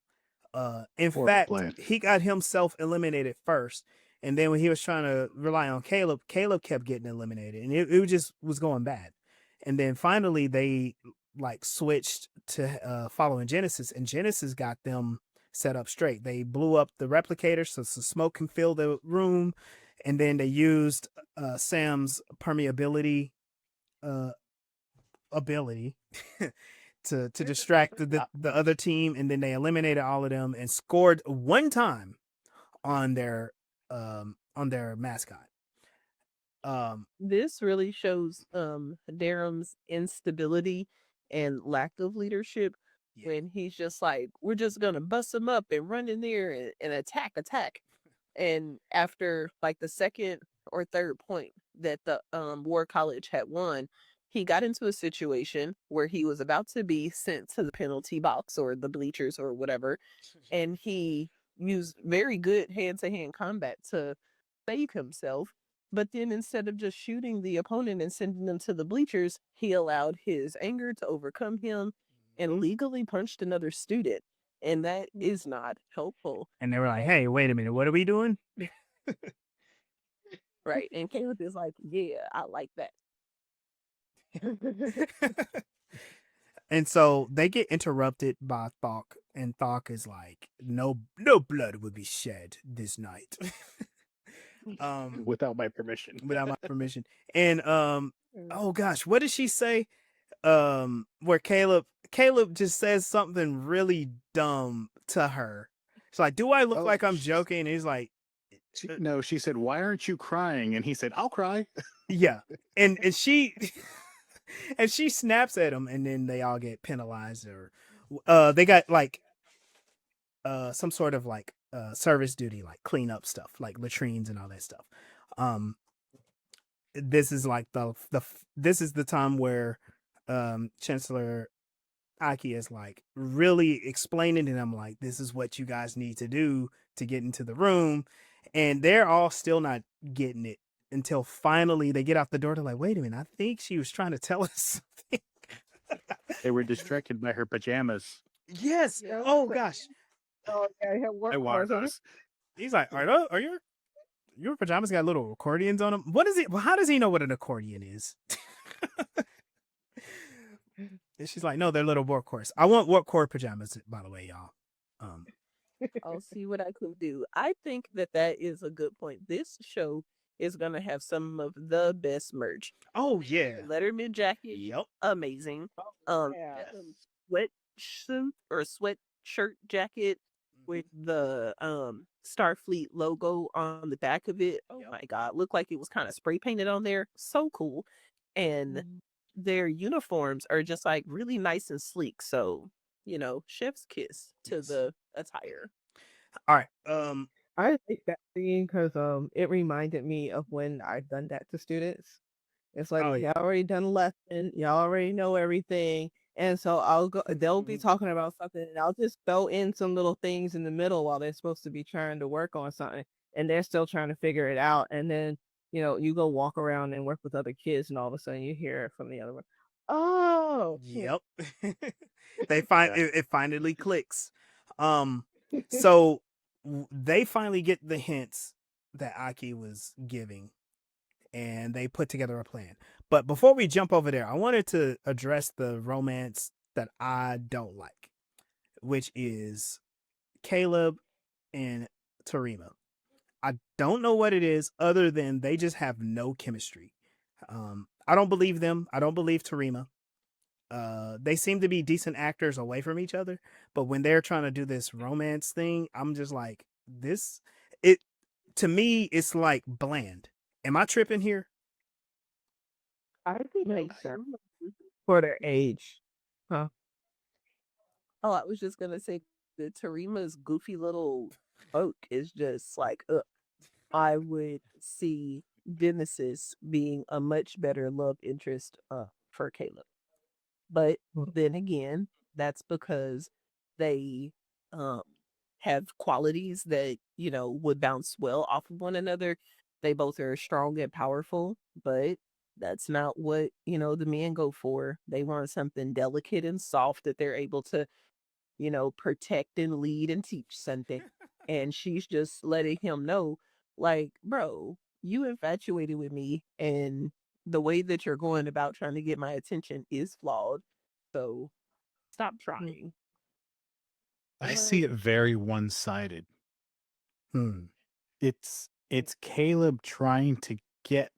In Horrible fact, plan. he got himself eliminated first. And then when he was trying to rely on Caleb kept getting eliminated. And it just was going bad. And then finally they like switched to following Genesis, and Genesis got them set up straight. They blew up the replicator so the smoke can fill the room, and then they used Sam's permeability ability to distract the other team, and then they eliminated all of them and scored one time on their mascot. This really shows Darum's instability and lack of leadership Yeah. when he's just like, we're just gonna bust them up and run in there and attack. And after like the second or third point that the War College had won, he got into a situation where he was about to be sent to the penalty box or the bleachers or whatever, and he used very good hand-to-hand combat to save himself. But then instead of just shooting the opponent and sending them to the bleachers, he allowed his anger to overcome him and legally punched another student. And that is not helpful. And they were like, "Hey, wait a minute, what are we doing?" Right. And Caleb is like, yeah, I like that. And so they get interrupted by Thok, and Thok is like, "No blood would be shed this night." Without my permission. Without my permission. And oh gosh, what did she say? Where Caleb just says something really dumb to her. It's like, "Do I look like I'm joking?" And he's like, No, she said, "Why aren't you crying?" And he said, "I'll cry." yeah. And she and she snaps at him, and then they all get penalized, or they got like some sort of like service duty, like clean up stuff, like latrines and all that stuff. This is like this is the time where Chancellor Aki is like really explaining to them, like, this is what you guys need to do to get into the room, and they're all still not getting it until finally they get out the door. They're like, "Wait a minute, I think she was trying to tell us something." They were distracted by her pajamas. Yes. Yeah. Oh gosh. Oh yeah, I have work I wanted clothes on. those. He's like, are your pajamas got little accordions on them? What is it? Well, how does he know what an accordion is? And she's like, "No, they're little warp cores. I want warp core pajamas, by the way, y'all." I'll see what I can do. I think that is a good point. This show is going to have some of the best merch. Oh yeah. Letterman jacket, Yep. amazing. Yeah. Sweatsuit or sweatshirt jacket with the Starfleet logo on the back of it. Oh Yep. my god, looked like it was kind of spray painted on there. So cool. And their uniforms are just like really nice and sleek. So, chef's kiss to Yes. the attire. All right. I like that scene because it reminded me of when I've done that to students. It's like, Oh, yeah. y'all already done a lesson, y'all already know everything. And so they'll be talking about something, and I'll just throw in some little things in the middle while they're supposed to be trying to work on something, and they're still trying to figure it out. And then, you go walk around and work with other kids, and all of a sudden you hear it from the other one. Oh, Yep. It finally clicks. So they finally get the hints that Aki was giving, and they put together a plan. But before we jump over there, I wanted to address the romance that I don't like, which is Caleb and Tarima. I don't know what it is other than they just have no chemistry. I don't believe them. I don't believe Tarima. They seem to be decent actors away from each other, but when they're trying to do this romance thing, I'm just like, it to me, it's like bland. Am I tripping here? I think it makes sense for their age. Huh? Oh, I was just gonna say that Tarima's goofy little oak is just like, I would see Nemesis being a much better love interest for Caleb. But then again, that's because they um have qualities that, would bounce well off of one another. They both are strong and powerful, but that's not what, the men go for. They want something delicate and soft that they're able to, protect and lead and teach something. And she's just letting him know, like, bro, you infatuated with me, and the way that you're going about trying to get my attention is flawed. So stop trying. I see it very one-sided. Hmm. It's Caleb trying to get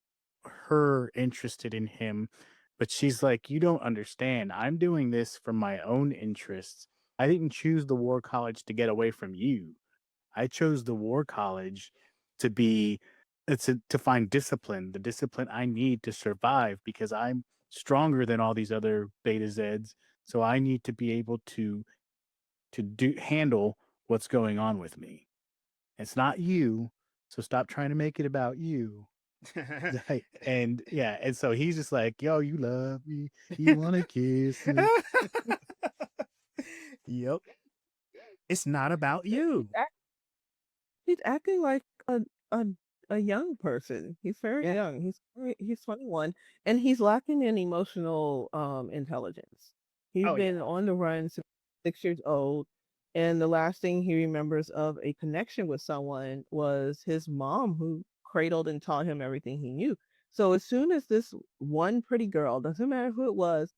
her interested in him, but she's like, "You don't understand. I'm doing this for my own interests. I didn't choose the War College to get away from you. I chose the War College to be to find discipline, the discipline I need to survive because I'm stronger than all these other Beta Zeds. So I need to be able to handle what's going on with me. It's not you, so stop trying to make it about you." And yeah, and so he's just like, "Yo, you love me, you want to kiss me." Yep. It's not about you. He's acting like a a young person. He's very Yeah. young. He's 21, and he's lacking in emotional intelligence. He's Oh yeah. been on the run since 6 years old, and the last thing he remembers of a connection with someone was his mom, who cradled and taught him everything he knew. So as soon as this one pretty girl, doesn't matter who it was,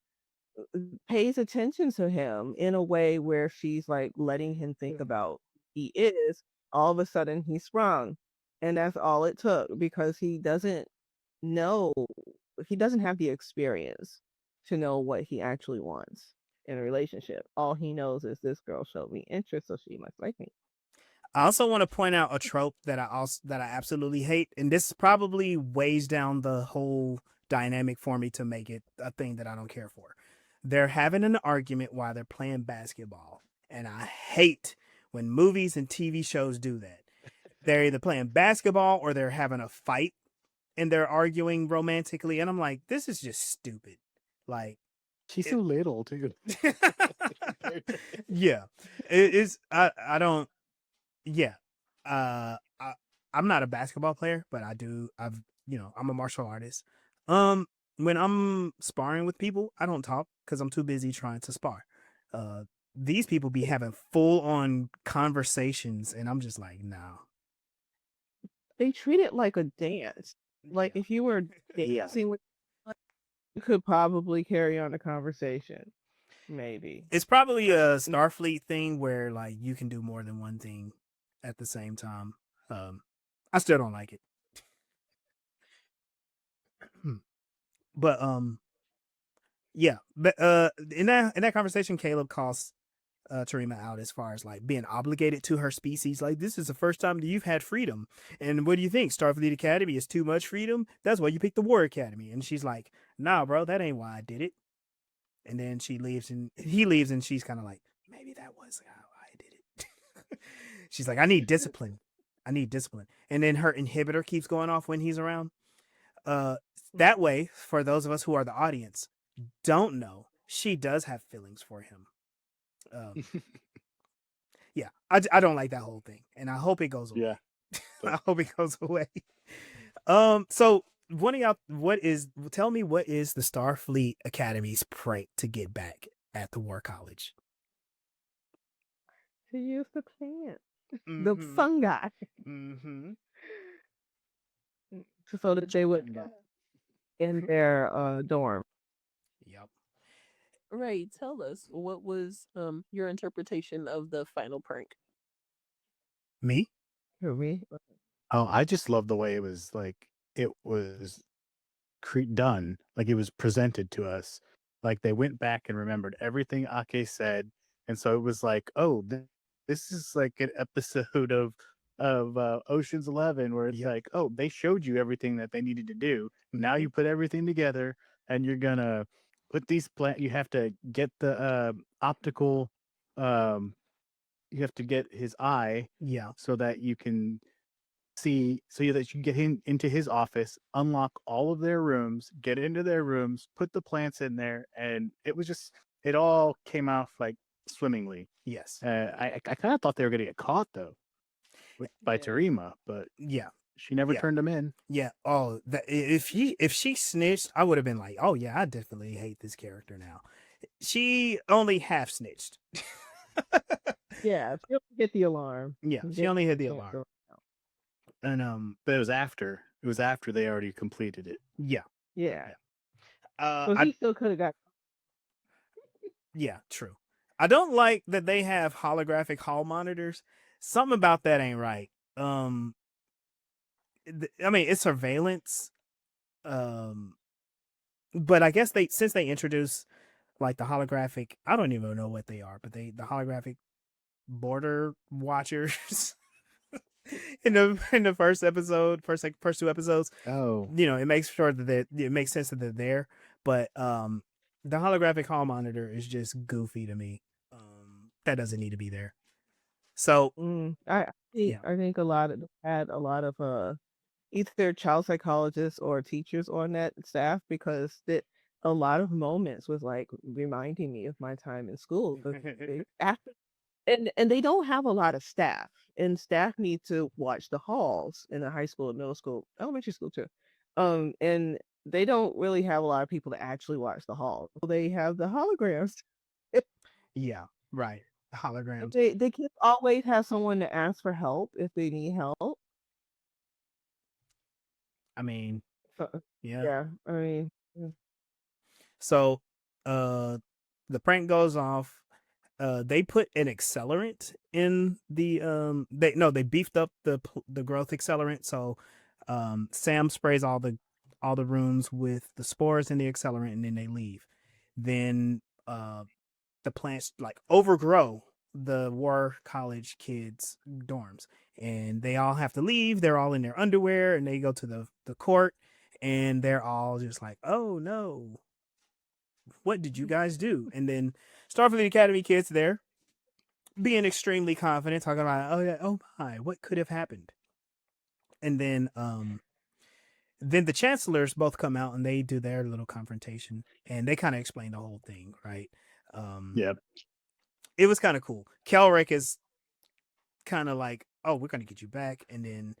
pays attention to him in a way where she's like letting him think about he is, all of a sudden he's sprung. And that's all it took, because know he doesn't have the experience to know what he actually wants in a relationship. All he knows is this girl showed me interest, so she must like me. I also want to point out a trope that I absolutely hate, and this probably weighs down the whole dynamic for me to make it a thing that I don't care for. They're having an argument while they're playing basketball, and I hate when movies and TV shows do that. They're either playing basketball or they're having a fight and they're arguing romantically, and I'm like, this is just stupid. Like, She's so little too. yeah, it is. I don't. Yeah, I'm not a basketball player, but I'm a martial artist. When I'm sparring with people, I don't talk because I'm too busy trying to spar. These people be having full on conversations, and I'm just like, no. They treat it like a dance. Like Yeah. if you were dancing with, you could probably carry on a conversation. Maybe. It's probably a Starfleet thing where like you can do more than one thing at the same time. I still don't like it. But yeah. But in that conversation, Caleb calls Tarima out as far as like being obligated to her species. Like, this is the first time that you've had freedom. And what do you think? Starfleet Academy is too much freedom? That's why you picked the War Academy. And she's like, nah, bro, that ain't why I did it. And then he leaves and she's kind of like, maybe that was how I did it. She's like, I need discipline. And then her inhibitor keeps going off when he's around. That way, for those of us who are the audience, don't know, she does have feelings for him. Yeah, I don't like that whole thing, and I hope it goes away. Yeah, I hope it goes away. So one of y'all, tell me what is the Starfleet Academy's prank to get back at the War College? To use the plant, the Mm-hmm. fungi, Mm-hmm. so that they would in their dorm. Yep. Ray, tell us what was your interpretation of the final prank? Me? Who, me? Oh, I just love the way it was done, like it was presented to us. Like they went back and remembered everything Ake said, and so it was like, oh, this is like an episode of Ocean's 11 where it's Yep. like, oh, they showed you everything that they needed to do. Now Mhm. you put everything together, and you're gonna put these You have to get the optical. You have to get his eye Yeah. so that you can see, so that you can get him into his office, unlock all of their rooms, get into their rooms, put the plants in there, and it all came off like swimmingly. Yes. I kind of thought they were going to get caught though by Yeah. Tarima, but Yeah. she never Yeah. turned them in. Yeah. Oh, if she snitched, I would have been like, oh yeah, I definitely hate this character now. She only half snitched. Yeah, she'll get the alarm. Yeah, She'll she get only hit the the alarm. door. And But it was after they already completed it. yeah. Yeah. Uh, So I he still could have got. yeah, true. I don't like that they have holographic hall monitors. Something about that ain't right. I mean, it's surveillance. But I guess since they introduced like the holographic, I don't even know what they are, but the holographic border watchers in the first episode, first two episodes, Oh, it makes sure that it makes sense that they're there. But the holographic hall monitor is just goofy to me. That doesn't need to be there. So yeah, I think had a lot of either child psychologists or teachers on that staff because a lot of moments was like reminding me of my time in school. After and they don't have a lot of staff, and staff need to watch the halls in the high school, middle school, elementary school too. And they don't really have a lot of people to actually watch the halls. So they have the holograms. yeah, right. The holograms. They can always have someone to ask for help if they need help. I mean, So, yeah. yeah, I mean, So, the prank goes off. They put an accelerant in the they beefed up the growth accelerant. So, Sam sprays all the rooms with the spores and the accelerant, and then they leave. Then, the plants like overgrow the War College kids' dorms, and they all have to leave. They're all in their underwear, and they go to the court, and they're all just like, "Oh no, what did you guys do?" And then Starfleet Academy kids there being extremely confident, talking about, "Oh yeah, oh my, what could have happened?" And then the chancellors both come out and they do their little confrontation, and they kind of explain the whole thing, right? yeah. It was kind of cool. Kelrick is kind of like, "Oh, we're gonna get you back," and then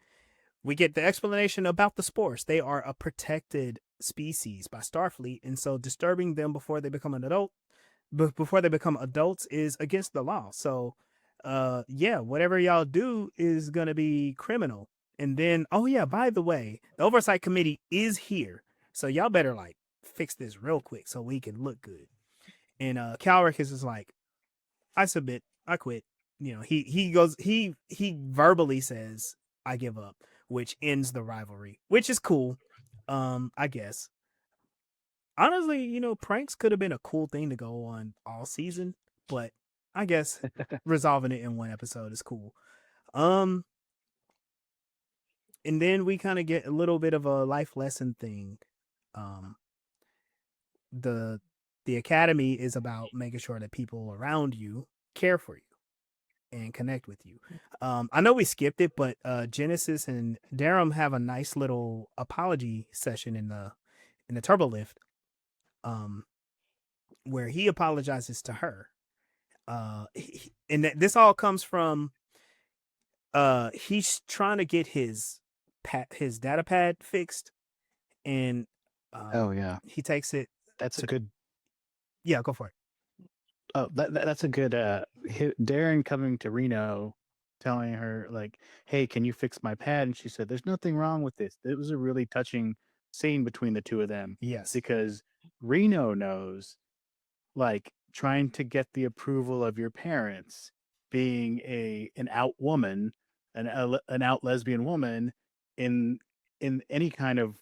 we get the explanation about the spores. They are a protected species by Starfleet, and so disturbing them before they become before they become adults is against the law. So, yeah, whatever y'all do is gonna be criminal. And then, oh yeah, by the way, the oversight committee is here, so y'all better like fix this real quick so we can look good. And Calric is just like, I submit, I quit. He verbally says, I give up, which ends the rivalry, which is cool. I guess. Honestly, pranks could have been a cool thing to go on all season, but I guess resolving it in one episode is cool. And then we kind of get a little bit of a life lesson thing. Um, the the academy is about making sure that people around you care for you and connect with you. I know we skipped it, but Genesis and Darum have a nice little apology session in the turbo lift. where he apologizes to her. This all comes from he's trying to get his data pad fixed, and Oh yeah, he takes it. that's a to good. Yeah, go for it. Oh, that's a good. Darren coming to Reno, telling her like, "Hey, can you fix my pad?" And she said, "There's nothing wrong with this." It was a really touching scene between the two of them Yes. because Reno knows, like, trying to get the approval of your parents, being an out woman, an out lesbian woman in any kind of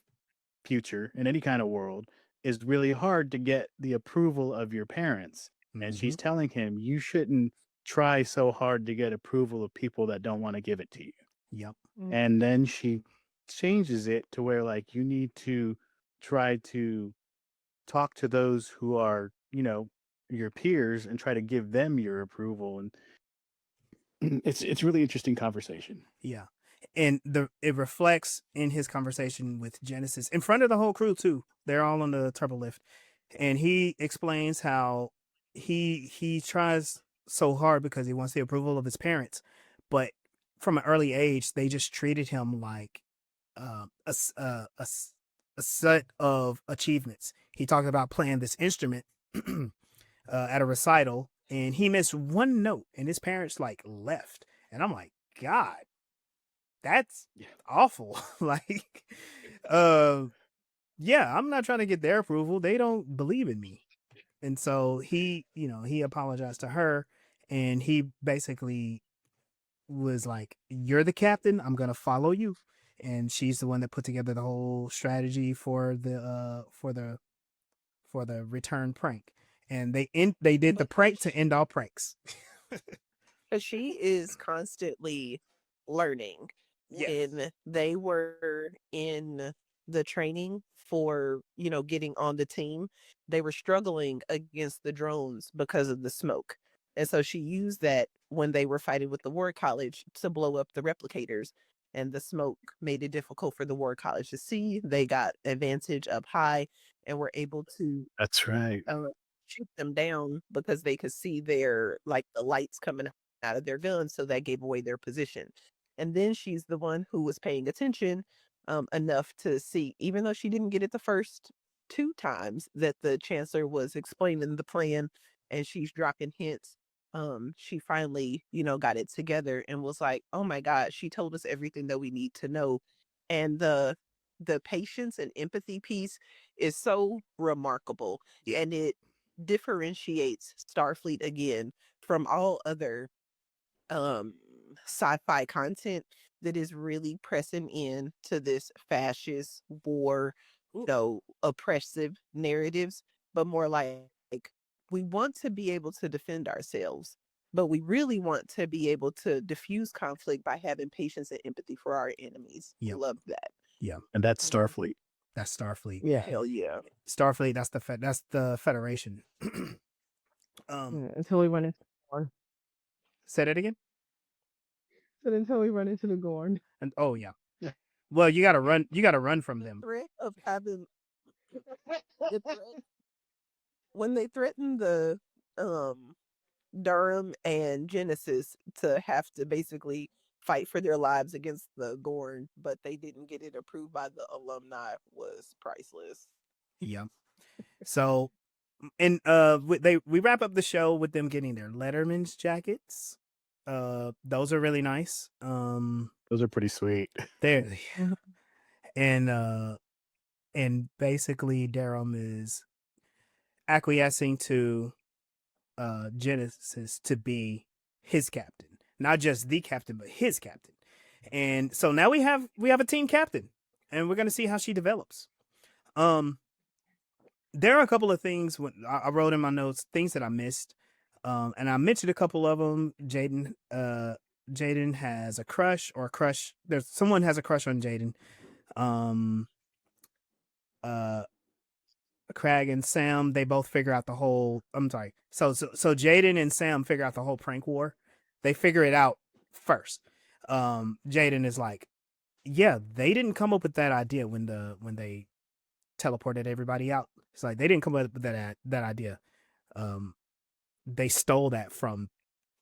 future, in any kind of world, is really hard to get the approval of your parents. And she's telling him, you shouldn't try so hard to get approval of people that don't want to give it to you. Yep. And then she changes it to where, like, you need to try to talk to those who are, your peers and try to give them your approval. And it's really interesting conversation. Yeah. And it reflects in his conversation with Genesis in front of the whole crew too. They're all on the turbo lift, and he explains how he tries so hard because he wants the approval of his parents, but from an early age they just treated him like a set of achievements. He talked about playing this instrument at a recital, and he missed one note, and his parents like left, and I'm like, God, that's awful. Like, yeah, I'm not trying to get their approval. They don't believe in me. And so he apologized to her, and he basically was like, you're the captain, I'm going to follow you. And she's the one that put together the whole strategy for the return prank. And they did the prank to end all pranks. Because she is constantly learning. Yes. When they were in the training for, getting on the team, they were struggling against the drones because of the smoke. And so she used that when they were fighting with the War College to blow up the replicators. And the smoke made it difficult for the War College to see. They got advantage up high and were able to That's right. shoot them down because they could see their, like, the lights coming out of their guns, so that gave away their position. And then she's the one who was paying attention enough to see, even though she didn't get it the first 2 times that the chancellor was explaining the plan and she's dropping hints. She finally, got it together and was like, "Oh my God, she told us everything that we need to know." And the patience and empathy piece is so remarkable, Yeah. and it differentiates Starfleet again from all other sci-fi content that is really pressing in to this fascist war, oppressive narratives, but more like we want to be able to defend ourselves, but we really want to be able to diffuse conflict by having patience and empathy for our enemies. Yep. Love that. Yeah. And that's Starfleet. That's Starfleet. Yeah. Hell yeah. Starfleet, that's the Federation. Until we run into the Gorn. Say that again. So until we run into the Gorn. And oh yeah. Well, you gotta run from them. Threat of having the threat when they threatened the Durham and Genesis to have to basically fight for their lives against the Gorn, but they didn't get it approved by the alumni, was priceless. Yeah. So, and we wrap up the show with them getting their Letterman's jackets. Those are really nice. Those are pretty sweet. There, and basically Durham is acquiescing to Genesis to be his captain, not just the captain, but his captain. And so now we have a team captain, and we're gonna see how she develops. There are a couple of things when I wrote in my notes, things that I missed, and I mentioned a couple of them. Jaden has a crush. There's someone has a crush on Jaden. Craig and Sam, they both figure out the whole. I'm sorry. So Jaden and Sam figure out the whole prank war. They figure it out first. Jaden is like, yeah, they didn't come up with that idea when they teleported everybody out. It's like they didn't come up with that idea. they stole that from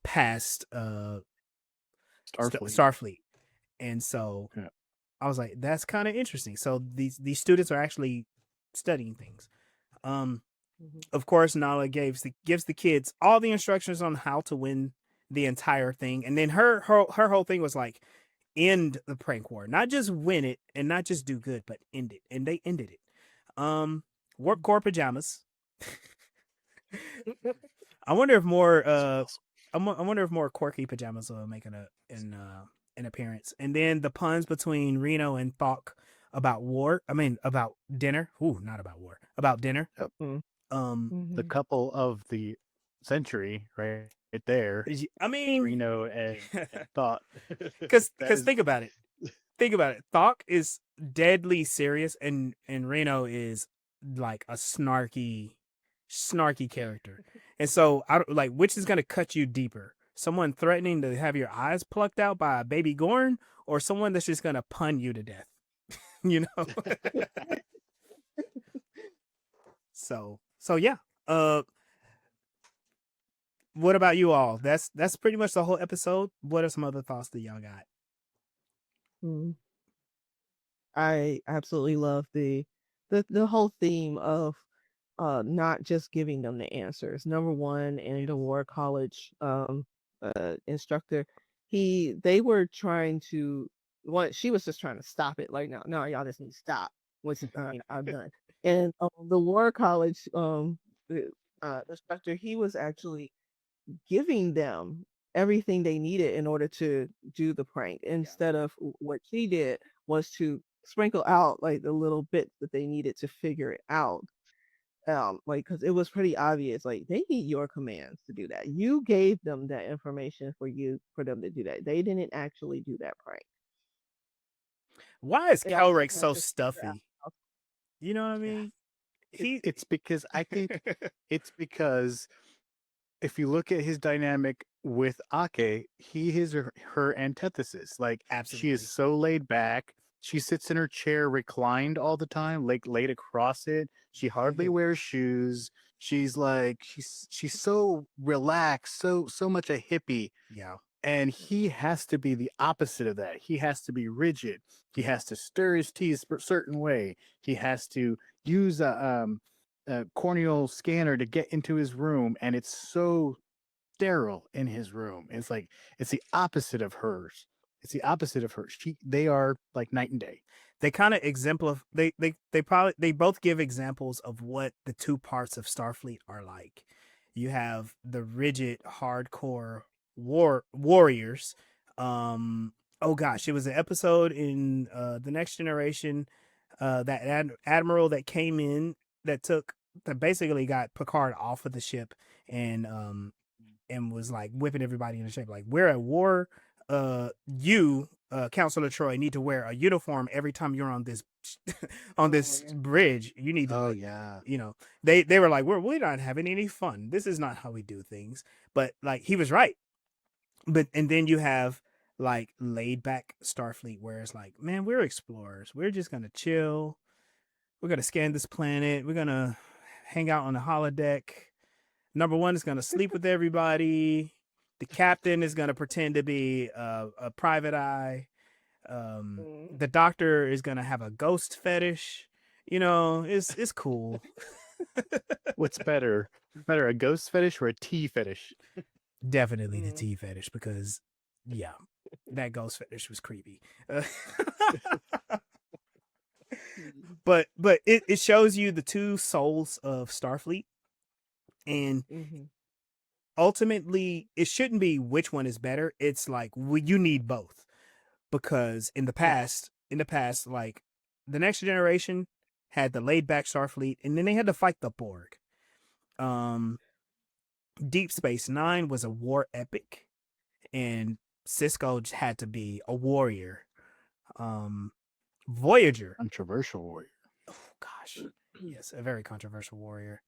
past Starfleet. Starfleet. And so Yeah. I was like, that's kind of interesting. So these students are actually studying things. Of course, Nala gives the kids all the instructions on how to win the entire thing, and then her whole thing was like, end the prank war, not just win it and not just do good, but end it, and they ended it. Warp core pajamas. I wonder if more I wonder if more quirky pajamas will make an appearance. And then the puns between Reno and Thok about war. I mean about dinner. Ooh, not about war. About dinner. Yep. The Mhm. couple of the century right there, I mean, Reno and Thought. because That is think about it. Think about it. Thok is deadly serious, and Reno is like a snarky character. And so I don't like which is gonna cut you deeper. Someone threatening to have your eyes plucked out by a baby Gorn, or someone that's just gonna pun you to death. You know. So yeah. What about you all? That's pretty much the whole episode. What are some other thoughts that y'all got? Mm. I absolutely love the whole theme of not just giving them the answers. Number one, in the war college instructor, they were trying to what she was just trying to stop it. Like no, y'all just need to stop. Which I'm done. And the war college the, instructor, he was actually giving them everything they needed in order to do the prank instead of what she did was to sprinkle out like the little bits that they needed to figure it out like because it was pretty obvious like they need your commands to do that. You gave them that information for them to do that. They didn't actually do that prank. Why is They also Kelrick had so to figure out stuffy? You know what I mean? it's because I think it's because if you look at his dynamic with Ake, he is her antithesis. Like she is Absolutely. so laid back. She sits in her chair reclined all the time, like laid across it. She hardly wears shoes. She's like she's so relaxed, so much a hippie. Yeah. And he has to be the opposite of that. He has to be rigid. He has to stir his tea a certain way. He has to use a corneal scanner to get into his room, and it's so sterile in his room. It's like it's the opposite of hers. It's the opposite of hers. They are like night and day. They kind of exemplify. They both give examples of what the two parts of Starfleet are like. You have the rigid, hardcore warriors. Oh gosh, it was an episode in the Next Generation. That admiral that came in that basically got Picard off of the ship and was like whipping everybody in the shape. Like, we're at war. You, Counselor Troy, need to wear a uniform every time you're on this on this bridge. You need to Yeah. you know, they were like, we're not having any fun. This is not how we do things. But like he was right. But and then you have like laid back Starfleet where it's like, man, we're explorers. We're just gonna chill. We're gonna scan this planet. We're gonna hang out on the holodeck. Number one is gonna sleep with everybody. The captain is gonna pretend to be a private eye. The doctor is gonna have a ghost fetish. You know, it's cool. What's better? Better a ghost fetish or a tea fetish? Definitely the tea fetish because, yeah, that ghost fetish was creepy. But it shows you the two souls of Starfleet, and ultimately it shouldn't be which one is better. It's like you need both because in the past, like the Next Generation had the laid back Starfleet, and then they had to fight the Borg. Deep Space Nine was a war epic, and Cisco had to be a warrior. Voyager, Controversial warrior. oh gosh, yes, a very controversial warrior.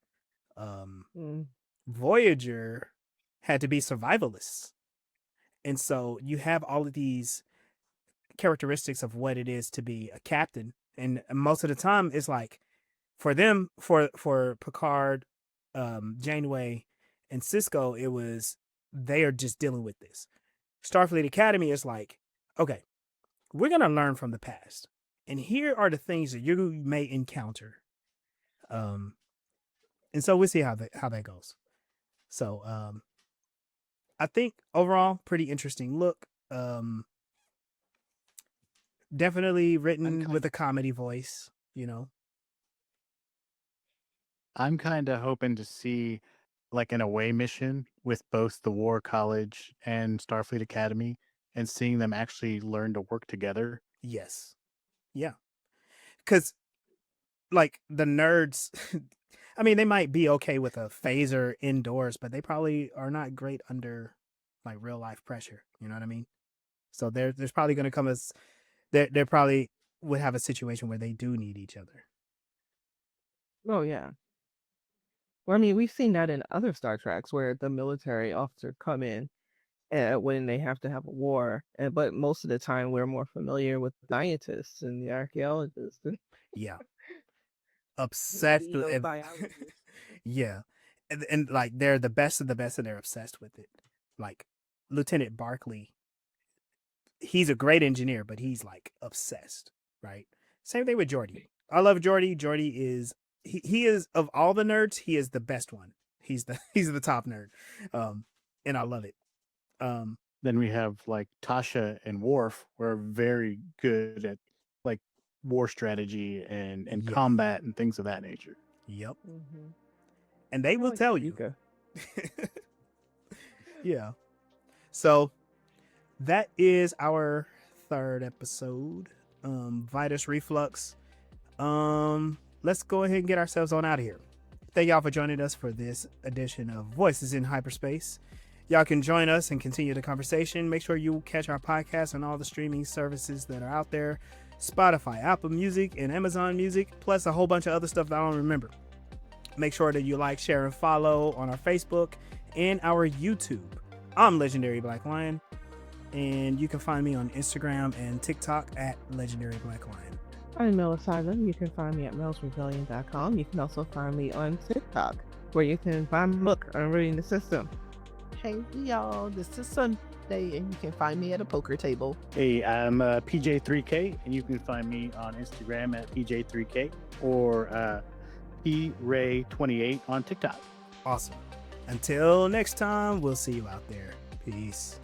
Voyager had to be survivalists, and so you have all of these characteristics of what it is to be a captain, and most of the time it's like for them, for Picard, Janeway and Cisco, it was they are just dealing with this. Starfleet Academy is like, okay, we're gonna learn from the past, and here are the things that you may encounter. And so we'll see how that goes. So I think overall pretty interesting look. Definitely written with a comedy voice, you know. I'm kind of hoping to see like an away mission with both the War College and Starfleet Academy and seeing them actually learn to work together. Yes. Yeah. Cuz like the nerds I mean, they might be okay with a phaser indoors, but they probably are not great under like real life pressure, you know what I mean? So there's probably going to come as they're probably would have a situation where they do need each other. Oh yeah. Well, I mean, we've seen that in other Star Treks where the military officers come in when they have to have a war, but most of the time we're more familiar with the scientists and the archaeologists. Yeah. Obsessed with Xenobiologist. yeah. And like they're the best of the best and they're obsessed with it. Like Lieutenant Barkley, he's a great engineer, but he's like obsessed, right? Same thing with Geordi. I love Geordi. Geordi is he is of all the nerds, he is the best one. He's the top nerd. And I love it. Then we have like Tasha and Worf, who are very good at like war strategy and Yeah. combat and things of that nature. Yep. Mhm. And they I will like tell you. Eureka. Yeah. So that is our third episode. Vitus Reflux. Let's go ahead and get ourselves on out of here. Thank y'all for joining us for this edition of Voices in Hyperspace. Y'all can join us and continue the conversation. Make sure you catch our podcast on all the streaming services that are out there: Spotify, Apple Music, and Amazon Music, plus a whole bunch of other stuff that I don't remember. Make sure that you like, share, and follow on our Facebook and our YouTube. I'm Legendary Black Lion, and you can find me on Instagram and TikTok at Legendary Black Lion. I'm Mel Asylum. You can find me at melsrebellion.com. You can also find me on TikTok, where you can find my book on reading the system. Hey y'all, this is Sunday, and you can find me at a poker table. Hey, I'm PJ3K, and you can find me on Instagram at PJ3K or PRay28 on TikTok. Awesome. Until next time, we'll see you out there. Peace.